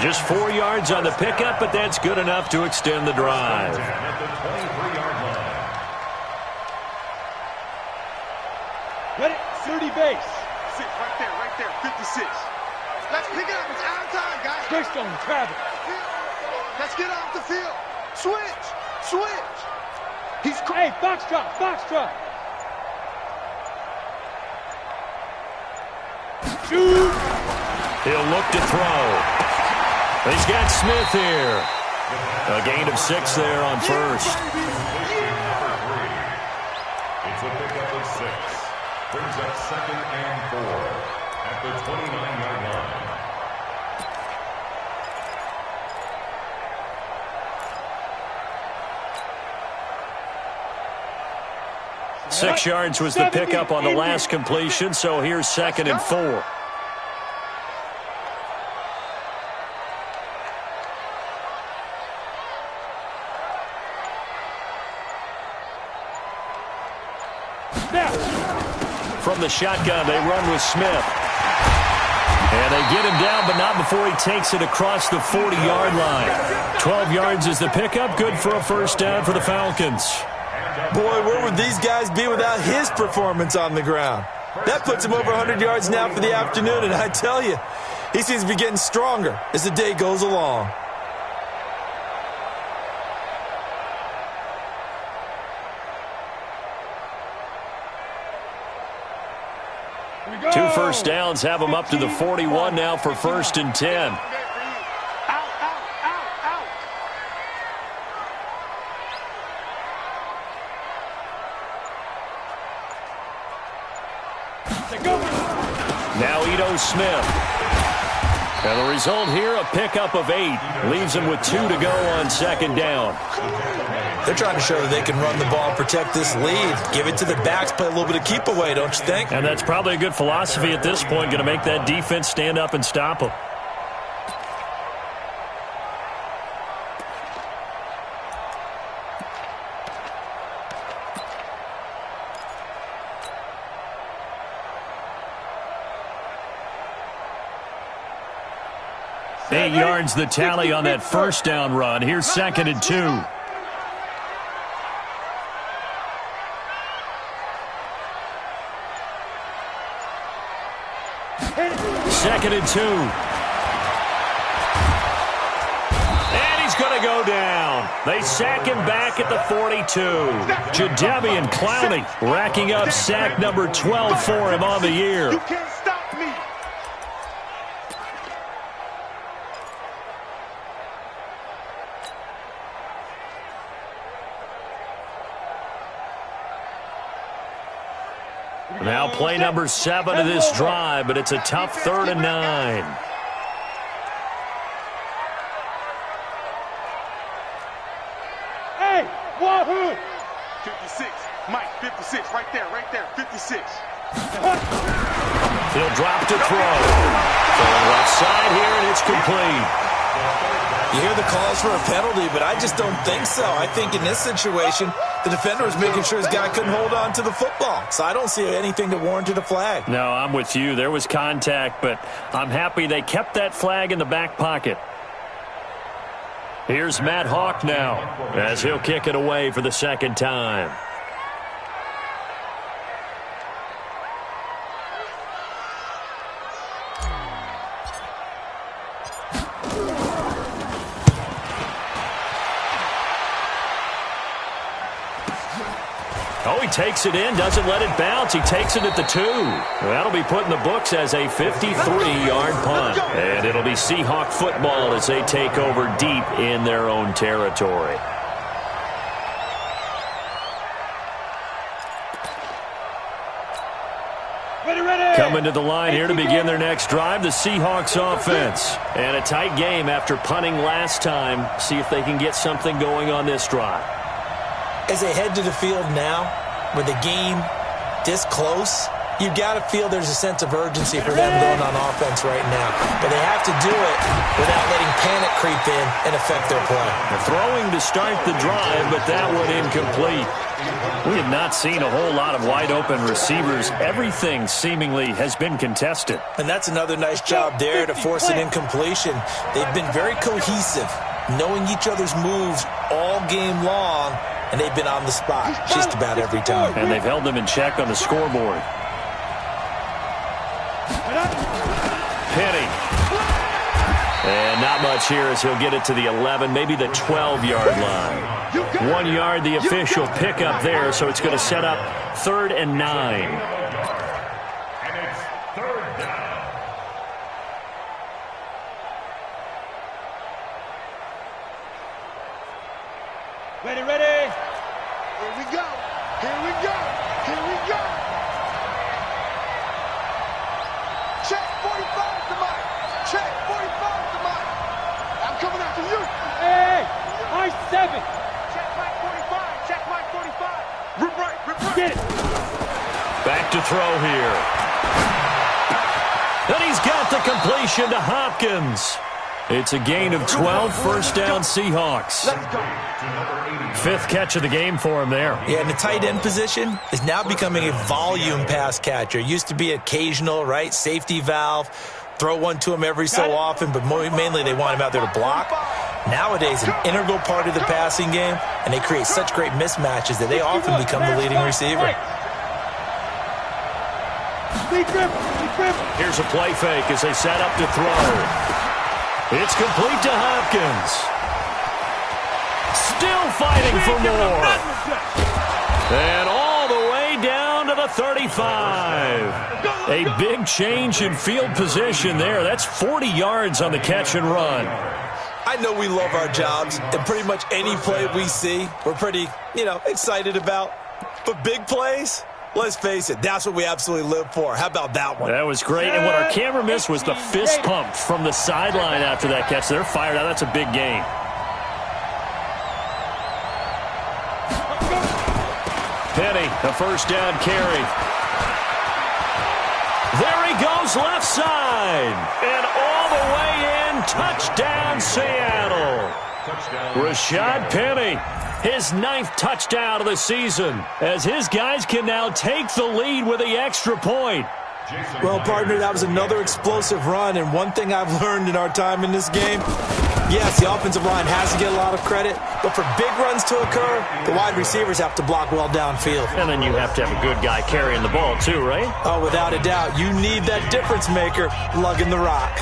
Just 4 yards on the pickup, but that's good enough to extend the drive. At the 23-yard line. Ready? 30 base. 6, right there, 56. Let's pick it up. It's out of time, guys. Greystone, travel. Let's get off the field. Switch, switch. He's Hey, box drop, box drop. Shoot. He'll look to throw. He's got Smith here. A gain of 6 there on first. It's a pickup of 6. Brings up 2nd and 4 at the 29-yard line. Six yards was the pickup on the last completion, so here's 2nd and 4. From the shotgun, they run with Smith. And they get him down, but not before he takes it across the 40-yard line. 12 yards is the pickup, good for a first down for the Falcons. Boy, where would these guys be without his performance on the ground? That puts him over 100 yards now for the afternoon, and I tell you, he seems to be getting stronger as the day goes along. Two first downs have him up to the 41 now for 1st and 10. Now Ito Smith. And the result here, a pickup of 8. Leaves him with 2 to go on 2nd down. They're trying to show that they can run the ball and protect this lead. Give it to the backs, play a little bit of keep away, don't you think? And that's probably a good philosophy at this point, going to make that defense stand up and stop them. Eight yards the tally on that first down run. Here's 2nd and 2. Second and 2. And he's going to go down. They sack him back at the 42. Jadeveon Clowney racking up sack number 12 for him on the year. You can't stop me. Now play number 7 of this drive, but it's a tough 3rd and 9. Hey, wahoo! 56. Mike, 56. Right there, 56. He'll drop to throw. Throwing left side here, and it's complete. You hear the calls for a penalty, but I just don't think so. I think in this situation, the defender was making sure his guy couldn't hold on to the football. So I don't see anything that warranted a flag. No, I'm with you. There was contact, but I'm happy they kept that flag in the back pocket. Here's Matt Hawk now as he'll kick it away for the 2nd time. Oh, he takes it in, doesn't let it bounce. He takes it at the 2. That'll be put in the books as a 53-yard punt. And it'll be Seahawk football as they take over deep in their own territory. Ready, ready! Coming to the line here to begin their next drive, the Seahawks offense. And a tight game after punting last time. See if they can get something going on this drive. As they head to the field now, with the game this close, you've got to feel there's a sense of urgency for them going on offense right now. But they have to do it without letting panic creep in and affect their play. They're throwing to start the drive, but that one incomplete. We have not seen a whole lot of wide-open receivers. Everything seemingly has been contested. And that's another nice job there to force an incompletion. They've been very cohesive, knowing each other's moves all game long, and they've been on the spot just about every time. And they've held them in check on the scoreboard. Penny. And not much here as he'll get it to the 11, maybe the 12-yard line. 1 yard, the official pickup there, so it's going to set up 3rd and 9. And it's 3rd down. Ready, ready. Here we go. Here we go. Here we go. Check 45 to Mike. Check 45 to Mike. I'm coming after you. Hey, I 7. Check Mike 45. Check Mike 45. Rip right. Rip right. Get it. Back to throw here. And he's got the completion to Hopkins. It's a gain of 12, 1st down Seahawks. Let's go. 5th catch of the game for him there. Yeah, and the tight end position is now becoming a volume pass catcher. It used to be occasional, right? Safety valve. Throw one to him every so often, but mainly they want him out there to block. Nowadays, an integral part of the passing game, and they create such great mismatches that they often become the leading receiver. Here's a play fake as they set up to throw. It's complete to Hopkins. Still fighting for more. And all the way down to the 35. A big change in field position there. That's 40 yards on the catch and run. I know we love our jobs, and pretty much any play we see, we're pretty, excited about. But big plays, let's face it, that's what we absolutely live for. How about that one? That was great. And what our camera missed was the fist pump from the sideline after that catch. They're fired out. That's a big gain. Penny, a 1st down carry. There he goes left side. And all the way in, touchdown Seattle. Rashad Penny, his 9th touchdown of the season, as his guys can now take the lead with the extra point. Well, partner, that was another explosive run, and one thing I've learned in our time in this game, yes, the offensive line has to get a lot of credit, but for big runs to occur, the wide receivers have to block well downfield. And then you have to have a good guy carrying the ball too, right? Oh, without a doubt. You need that difference maker lugging the rock.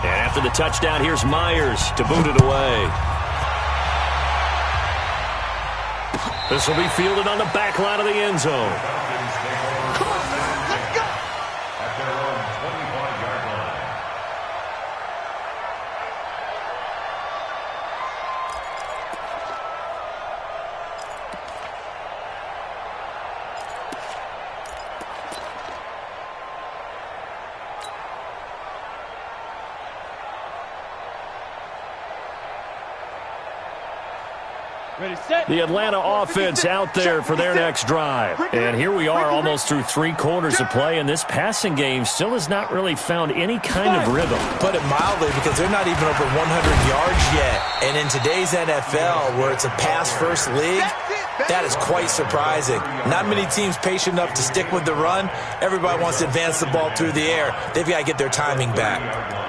And after the touchdown, here's Myers to boot it away. This will be fielded on the back line of the end zone. Come on, let's go. At their own 25-yard line. Ready, set. The Atlanta offense out there for their next drive. And here we are almost through 3 quarters of play, and this passing game still has not really found any kind of rhythm. Put it mildly, because they're not even over 100 yards yet. And in today's NFL, where it's a pass-first league, that is quite surprising. Not many teams patient enough to stick with the run. Everybody wants to advance the ball through the air. They've got to get their timing back.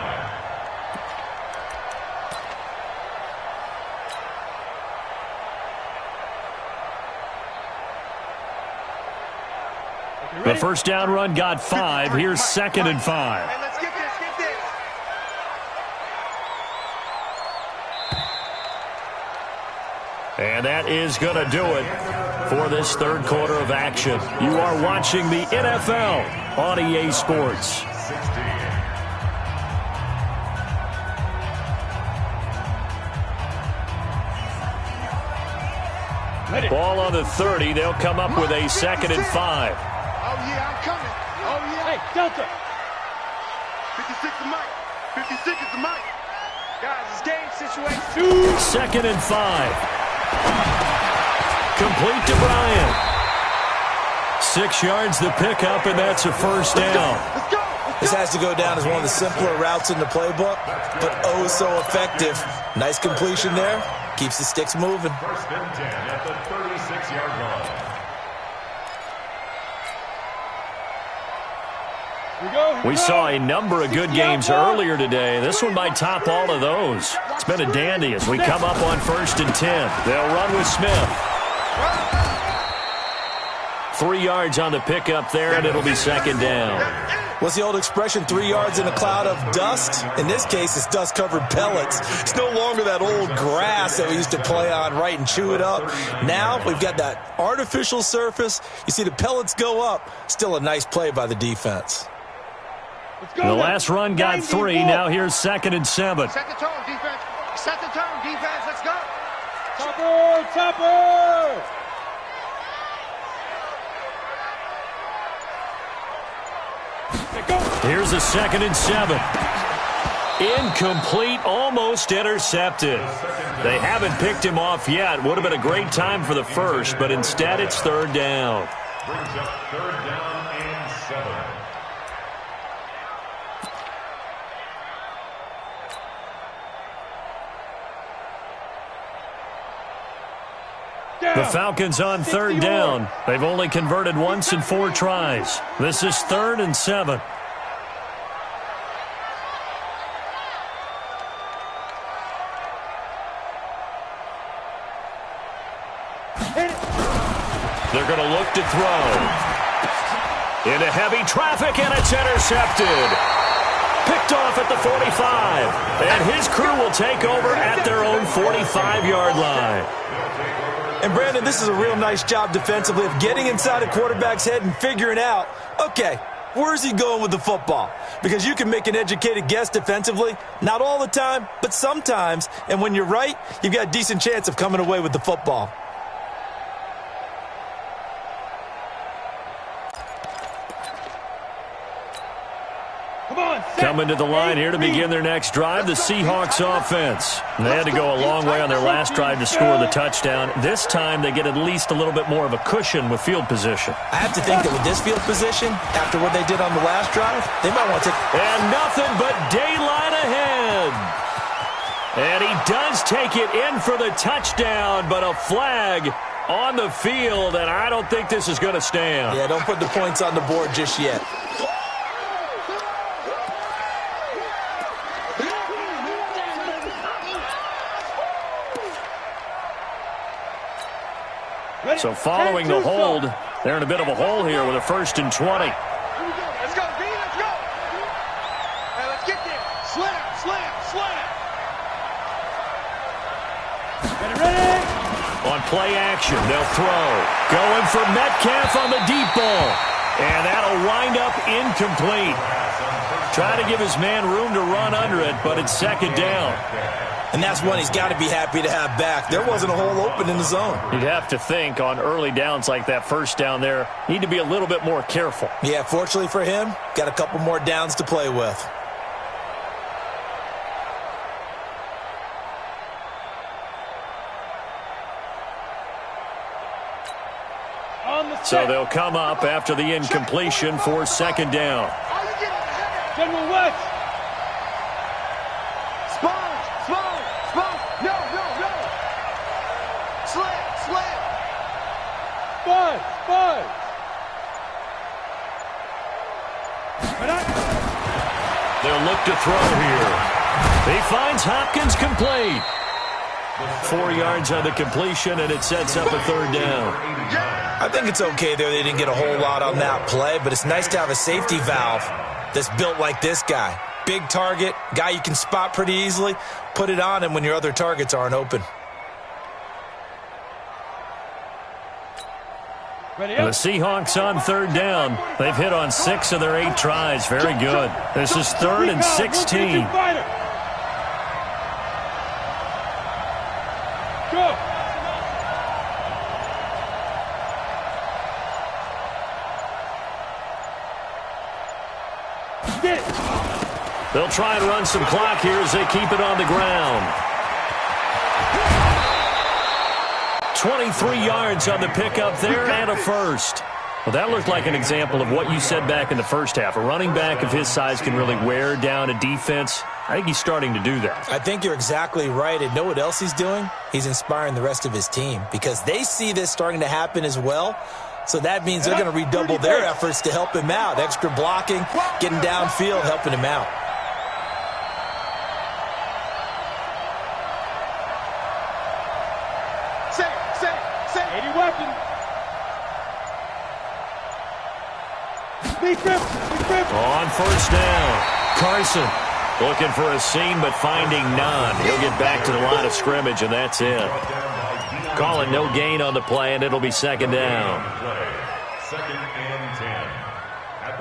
The 1st down run got 5. Here's 2nd and 5. Hey, let's get this, get this. And that is going to do it for this 3rd quarter of action. You are watching the NFL on EA Sports. Ball on the 30. They'll come up with a 2nd and 5. Oh, yeah, I'm coming. Oh, yeah. Hey, Delta. 56 is Mike. 56 is the Mike. Guys, it's game situation. 2nd and 5. Complete to Bryant. 6 yards the pickup, and that's a first down. Let's go. This has to go down as one of the simpler routes in the playbook, but oh so effective. Nice completion there. Keeps the sticks moving. 1st and 10 at the 36-yard line. We saw a number of good games earlier today. This one might top all of those. It's been a dandy as we come up on 1st and 10. They'll run with Smith. 3 yards on the pickup there, and it'll be 2nd down. What's the old expression, 3 yards in a cloud of dust? In this case, it's dust-covered pellets. It's no longer that old grass that we used to play on, right, and chew it up. Now we've got that artificial surface. You see the pellets go up. Still a nice play by the defense. The last run got 3. Now here's 2nd and 7. Set the tone, defense. Set the tone, defense. Let's go. Topper, Topper. Here's a 2nd and 7. Incomplete, almost intercepted. They haven't picked him off yet. Would have been a great time for the first, but instead it's 3rd down. Brings up 3rd down and 7. The Falcons on 3rd down. They've only converted once in 4 tries. This is 3rd and 7. They're going to look to throw. Into heavy traffic, and it's intercepted. Picked off at the 45. And his crew will take over at their own 45-yard line. And, Brandon, this is a real nice job defensively of getting inside a quarterback's head and figuring out, okay, where's he going with the football? Because you can make an educated guess defensively, not all the time, but sometimes. And when you're right, you've got a decent chance of coming away with the football. Coming to the line here to begin their next drive, the Seahawks offense. They had to go a long way on their last drive to score the touchdown. This time they get at least a little bit more of a cushion with field position. I have to think that with this field position, after what they did on the last drive, they might want to take... And nothing but daylight ahead. And he does take it in for the touchdown, but a flag on the field, and I don't think this is going to stand. Yeah, don't put the points on the board just yet. So following the hold, they're in a bit of a hole here with a 1st and 20. Let's go, B, let's go. Hey, let's get there. Slam, slam, slam. Ready. On play action, they'll throw. Going for Metcalf on the deep ball. And that'll wind up incomplete. Trying to give his man room to run under it, but it's 2nd down. And that's one he's got to be happy to have back. There wasn't a hole open in the zone. You'd have to think on early downs like that 1st down there, need to be a little bit more careful. Yeah, fortunately for him, got a couple more downs to play with. So they'll come up after the incompletion for 2nd down. General West. Five. They'll look to throw here. He finds Hopkins complete. 4 yards on the completion, and it sets up a 3rd down. I think it's okay there. They didn't get a whole lot on that play, but it's nice to have a safety valve that's built like this guy. Big target, guy you can spot pretty easily. Put it on him when your other targets aren't open. The Seahawks on 3rd down. They've hit on 6 of their 8 tries. Very good. This is 3rd and 16. Go. Get it. They'll try and run some clock here as they keep it on the ground. 23 yards on the pickup there and a first. Well, that looked like an example of what you said back in the first half. A running back of his size can really wear down a defense. I think he's starting to do that. I think you're exactly right. And know what else he's doing? He's inspiring the rest of his team because they see this starting to happen as well. So that means they're going to redouble their efforts to help him out. Extra blocking, getting downfield, helping him out. Say, 80 weapons. On first down, Carson looking for a seam but finding none. He'll get back to the line of scrimmage, and that's it. Call it no gain on the play, and it'll be second down. Second and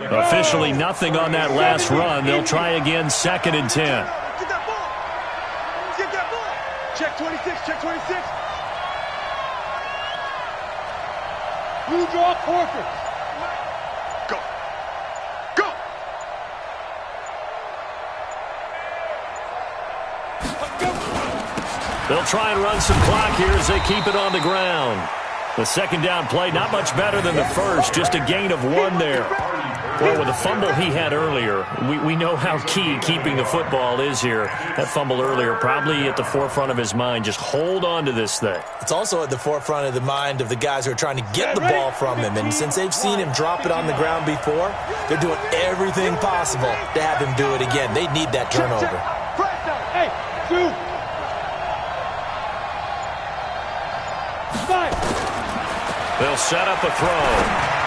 10. Officially nothing on that last run. They'll try again, second and 10. Get that ball. Get that ball. Check 26, check 26. Blue draw corporate. Go. Go. They'll try and run some clock here as they keep it on the ground. The second down play, not much better than the first, just a gain of 1 there. Well, with the fumble he had earlier, we know how key keeping the football is here. That fumble earlier probably at the forefront of his mind. Just hold on to this thing. It's also at the forefront of the mind of the guys who are trying to get the ball from him. And since they've seen him drop it on the ground before, they're doing everything possible to have him do it again. They need that turnover. Hey, shoot. They'll set up a throw.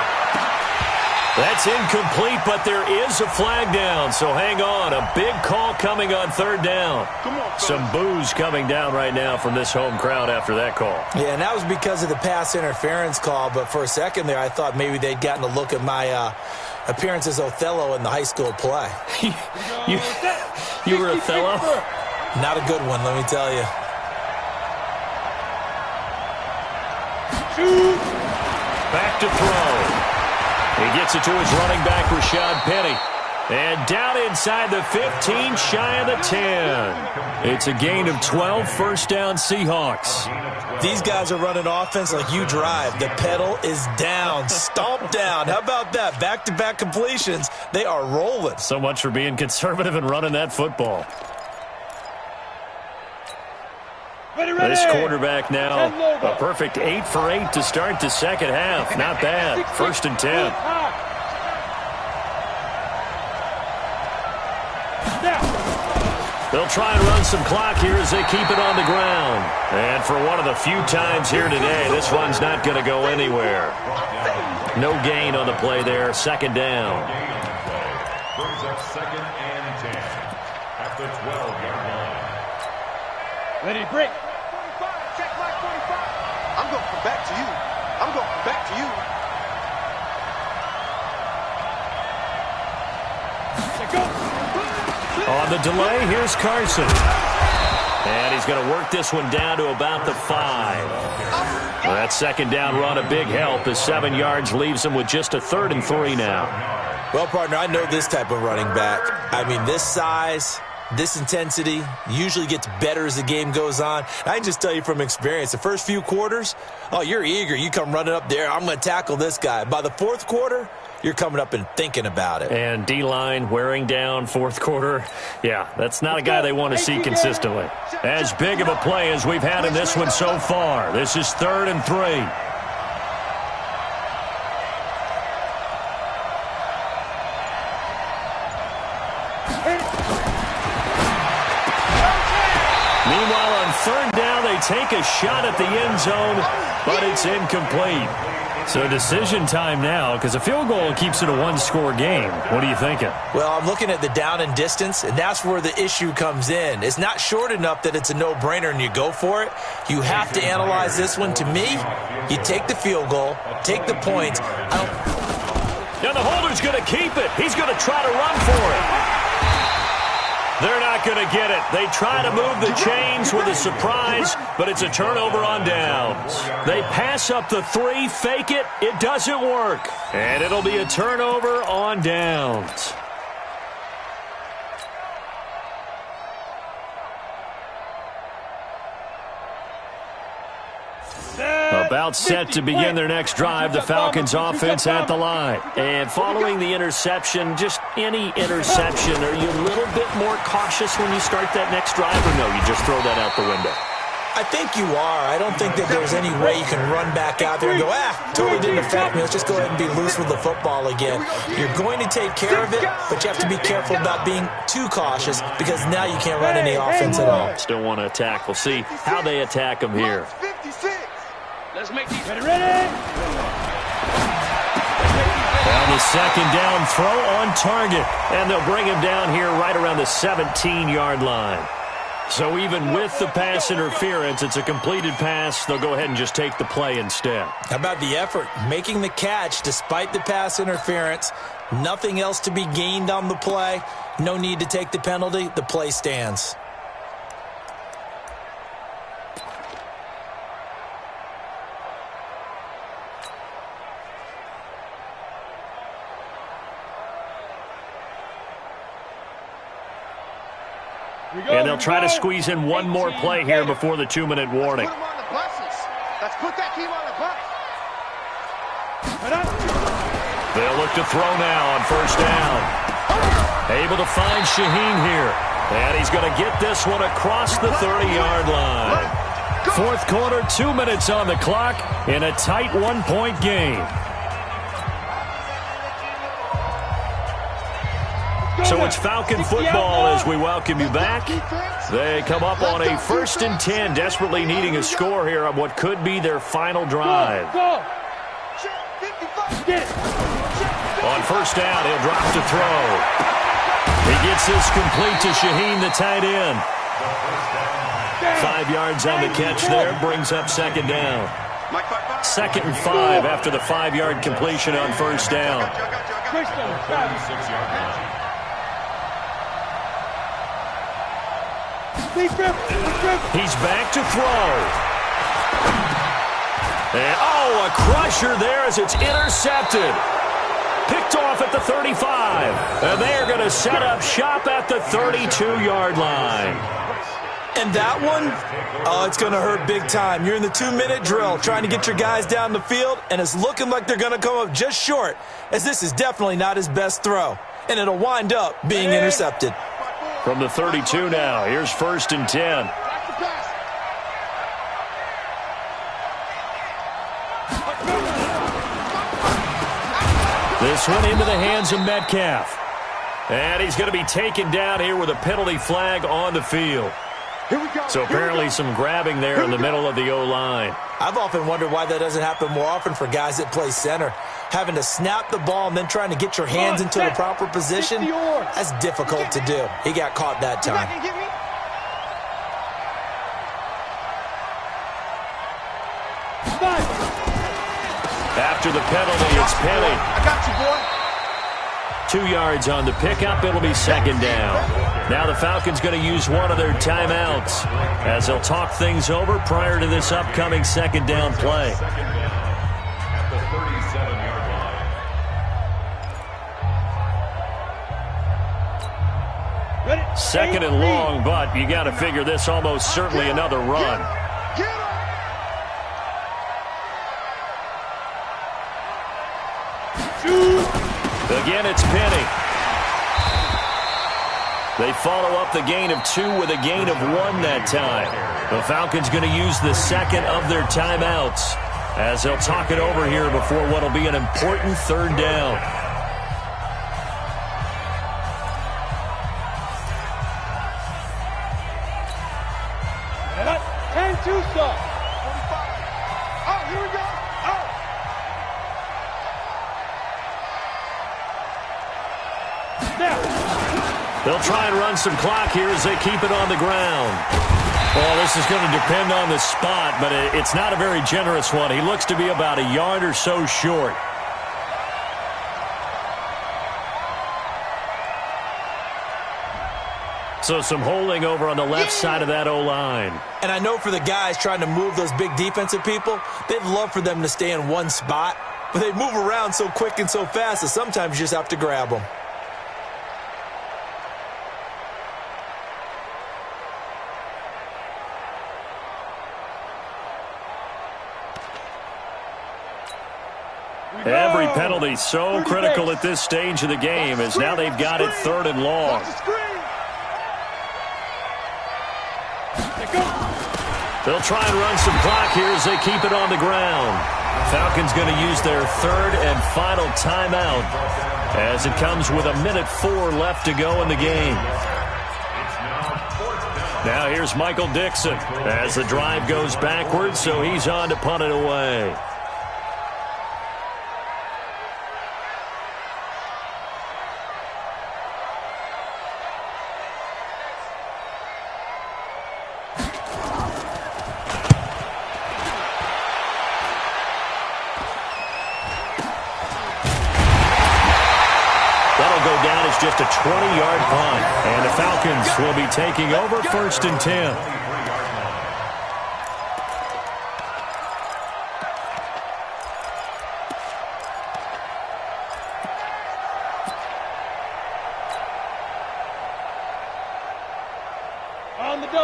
That's incomplete, but there is a flag down, so hang on. A big call coming on third down. Some boos coming down right now from this home crowd after that call. Yeah, and that was because of the pass interference call, but for a second there I thought maybe they'd gotten a look at my appearance as Othello in the high school play. You were Othello? Not a good one, let me tell you. Shoot. Back to throw. He gets it to his running back, Rashad Penny. And down inside the 15, shy of the 10. It's a gain of 12, first down Seahawks. These guys are running offense like you drive. The pedal is down, stomp down. How about that? Back-to-back completions. They are rolling. So much for being conservative and running that football. This quarterback now, a perfect 8 for 8 to start the second half. Not bad. First and 10. They'll try and run some clock here as they keep it on the ground. And for one of the few times here today, this one's not going to go anywhere. No gain on the play there. Second down. Brings up second and 10 at the 12-yard line. Ready, break. 45, check my 45. I'm going to come back to you. I'm going to come back to you. On the delay, here's Carson. And he's going to work this one down to about the 5. Well, that second down run, a big help as 7 yards leaves him with just a 3rd and 3 now. Well, partner, I know this type of running back. I mean, this size, this intensity usually gets better as the game goes on. I can just tell you from experience, the first few quarters, oh, you're eager. You come running up there, I'm going to tackle this guy. By the 4th quarter, you're coming up and thinking about it. And D-line wearing down 4th quarter. Yeah, that's not a guy they want to see consistently. As big of a play as we've had in this one so far. This is 3rd and 3. Meanwhile, on 3rd down, they take a shot at the end zone, but it's incomplete. So decision time now, because a field goal keeps it a 1-score game. What are you thinking? Well, I'm looking at the down and distance, and that's where the issue comes in. It's not short enough that it's a no-brainer and you go for it. You have to analyze this one. To me, you take the field goal, take the points. Now the holder's going to keep it. He's going to try to run for it. They're not going to get it. They try to move the chains with a surprise, but it's a turnover on downs. They pass up the 3, fake it. It doesn't work. And it'll be a turnover on downs. About set to begin their next drive, the Falcons offense at the line. And following the interception, just any interception, are you a little bit more cautious when you start that next drive, or no, you just throw that out the window? I think you are. I don't think that there's any way you can run back out there and go, totally didn't affect me. Let's just go ahead and be loose with the football again. You're going to take care of it, but you have to be careful about being too cautious because now you can't run any offense at all. Still want to attack. We'll see how they attack them here. Let's make these ready. On the second down throw on target, and they'll bring him down here right around the 17-yard line. So even with the pass interference, it's a completed pass. They'll go ahead and just take the play instead. How about the effort? Making the catch despite the pass interference. Nothing else to be gained on the play. No need to take the penalty. The play stands. And they'll try to squeeze in one more play here before the 2-minute warning. Put them on the buses. Let's put that team on the bus. They'll look to throw now on first down. Able to find Shaheen here. And he's going to get this one across the 30-yard line. Fourth quarter, 2 minutes on the clock in a tight one-point game. So it's Falcon football as we welcome you back. They come up on a 1st and 10, desperately needing a score here on what could be their final drive. On first down, he'll drop to throw. He gets this complete to Shaheen, the tight end. 5 yards on the catch there, brings up second down. 2nd and 5 after the 5-yard completion on first down. He's back to throw. And, a crusher there as it's intercepted. Picked off at the 35. And they're going to set up shop at the 32-yard line. And that one, it's going to hurt big time. You're in the 2-minute drill trying to get your guys down the field, and it's looking like they're going to come up just short, as this is definitely not his best throw. And it'll wind up being intercepted. From the 32 now, here's 1st and 10. This one into the hands of Metcalf. And he's going to be taken down here with a penalty flag on the field. So apparently some grabbing there in the middle of the O-line. I've often wondered why that doesn't happen more often for guys that play center. Having to snap the ball and then trying to get your hands into the proper position, that's difficult to do. He got caught that time. After the penalty, it's Penny. I got you, boy. 2 yards on the pickup. It'll be second down. Now the Falcons going to use one of their timeouts as they'll talk things over prior to this upcoming second down play. At the 37-yard line. Second and long, but you got to figure this almost certainly another run. Again, it's Penny. They follow up the gain of 2 with a gain of 1 that time. The Falcons going to use the second of their timeouts as they'll talk it over here before what will be an important third down. And 2 stop. 45. Oh, here we go. They'll try and run some clock here as they keep it on the ground. Well, this is going to depend on the spot, but it's not a very generous one. He looks to be about a yard or so short. So some holding over on the left side of that O-line. And I know for the guys trying to move those big defensive people, they'd love for them to stay in one spot, but they move around so quick and so fast that sometimes you just have to grab them. Every penalty so critical at this stage of the game, as now they've got it 3rd and long. They'll try and run some clock here as they keep it on the ground. Falcons going to use their 3rd and final timeout as it comes with 1:04 left to go in the game. Now here's Michael Dixon as the drive goes backwards, so he's on to punt it away. Just a 20-yard punt, and the Falcons will be taking over 1st and 10.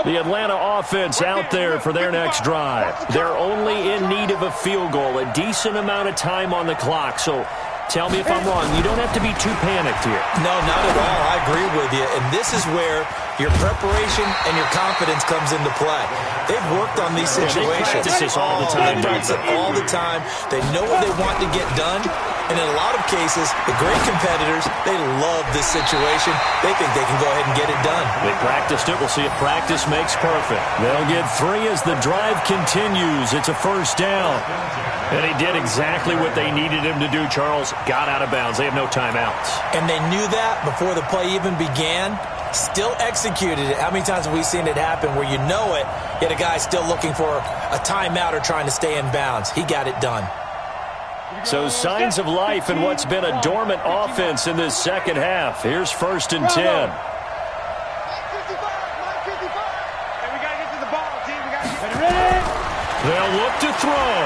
The Atlanta offense out there for their next drive. They're only in need of a field goal, a decent amount of time on the clock, so tell me if I'm wrong. You don't have to be too panicked here. No, not at all. I agree with you. And this is where your preparation and your confidence comes into play. They've worked on these situations. They practice this all the time. They practice it all the time. They know what they want to get done. And in a lot of cases, the great competitors, they love this situation. They think they can go ahead and get it done. They practiced it. We'll see if practice makes perfect. They'll get 3 as the drive continues. It's a 1st down. And he did exactly what they needed him to do, Charles. Got out of bounds. They have no timeouts. And they knew that before the play even began. Still executed it. How many times have we seen it happen where you know it, yet a guy's still looking for a timeout or trying to stay in bounds? He got it done. So signs of life in what's been a dormant offense in this second half. Here's 1st and 10. Hey, we got to get to the ball, team. We got to get ready. They'll look to throw.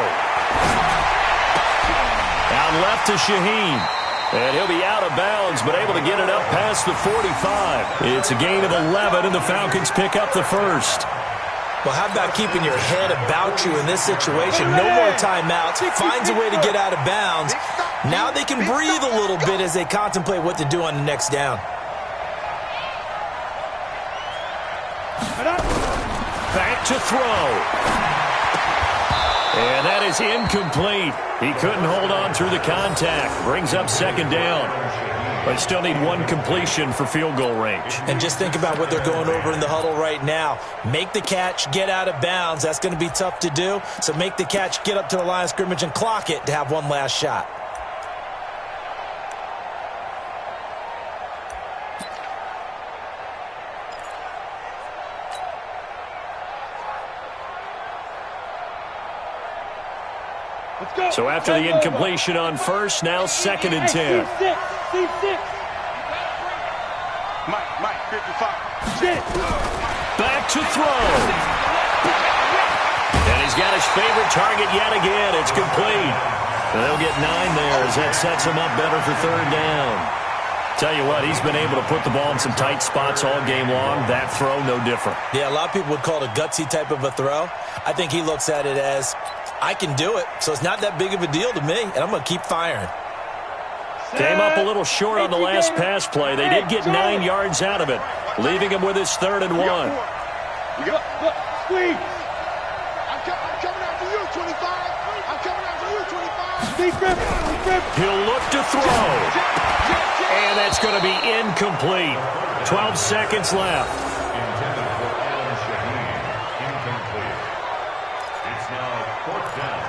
Out left to Shaheen. And he'll be out of bounds, but able to get it up past the 45. It's a gain of 11, and the Falcons pick up the 1st. Well, how about keeping your head about you in this situation? No more timeouts. Finds a way to get out of bounds. Now they can breathe a little bit as they contemplate what to do on the next down. Back to throw. And that is incomplete. He couldn't hold on through the contact. Brings up 2nd down. But still need 1 completion for field goal range. And just think about what they're going over in the huddle right now. Make the catch, get out of bounds. That's going to be tough to do. So make the catch, get up to the line of scrimmage, and clock it to have 1 last shot. So after the incompletion on 1st, now 2nd and 10. Mike, 55. Back to throw. And he's got his favorite target yet again. It's complete. And they'll get 9 there as that sets him up better for 3rd down. Tell you what, he's been able to put the ball in some tight spots all game long. That throw, no different. Yeah, a lot of people would call it a gutsy type of a throw. I think he looks at it as, I can do it, so it's not that big of a deal to me, and I'm going to keep firing. Came up a little short on the last pass play. They did get 9 yards out of it, leaving him with his 3rd and 1. Squeeze. I'm coming after you, 25. I'm coming after you, 25. He'll look to throw. And that's going to be incomplete. 12 seconds left. Intended for Alan Shaheen. Incomplete. It's now 4th down.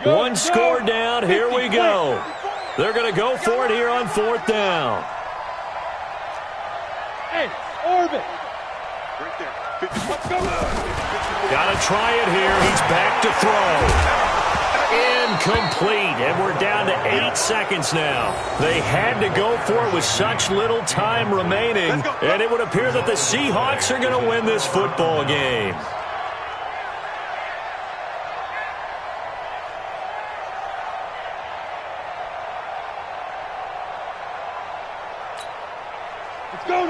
One score down. Here we go. They're going to go for it here on 4th down. Hey, orbit. Right there. Let's go. Got to try it here. He's back to throw. Incomplete, and we're down to 8 seconds now. They had to go for it with such little time remaining, and it would appear that the Seahawks are going to win this football game.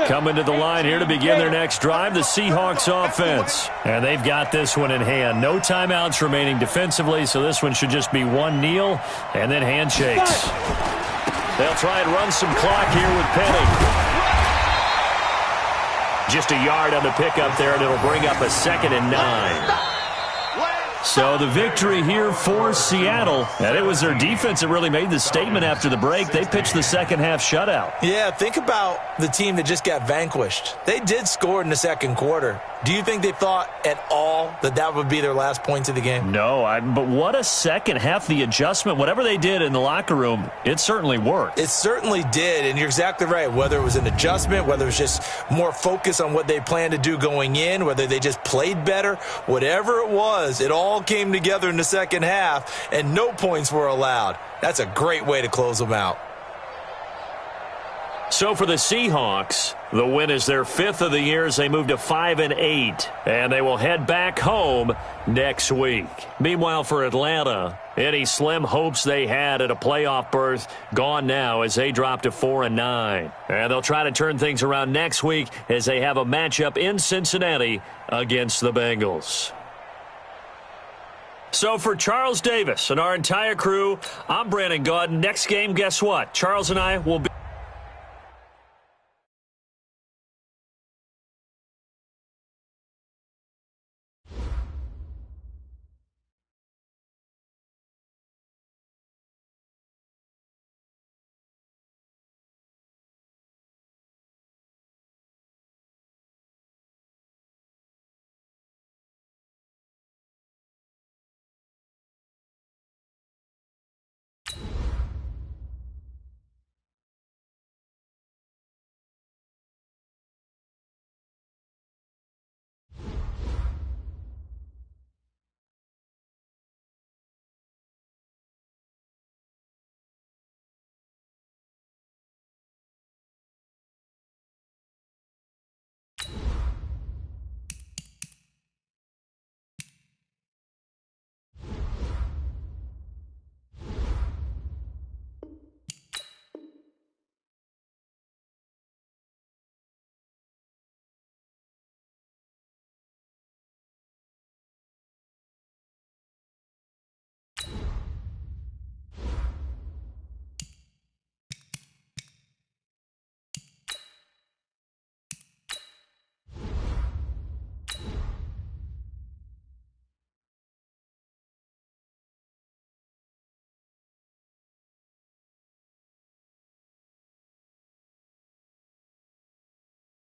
Coming to the line here to begin their next drive, the Seahawks offense. And they've got this one in hand. No timeouts remaining defensively, so this one should just be one kneel and then handshakes. They'll try and run some clock here with Penny. Just a yard on the pickup there, and it'll bring up a 2nd and 9. So the victory here for Seattle, and it was their defense that really made the statement after the break. They pitched the second half shutout. Yeah, think about the team that just got vanquished. They did score in the second quarter. Do you think they thought at all that that would be their last points of the game? No, but what a second half. The adjustment, whatever they did in the locker room, it certainly worked. It certainly did, and you're exactly right. Whether it was an adjustment, whether it was just more focus on what they planned to do going in, whether they just played better, whatever it was, it all came together in the second half, and no points were allowed. That's a great way to close them out. So for the Seahawks, the win is their 5th of the year as they move to 5-8, and they will head back home next week. Meanwhile, for Atlanta, any slim hopes they had at a playoff berth gone now as they drop to 4-9. And they'll try to turn things around next week as they have a matchup in Cincinnati against the Bengals. So for Charles Davis and our entire crew, I'm Brandon Gaudin. Next game, guess what? Charles and I will be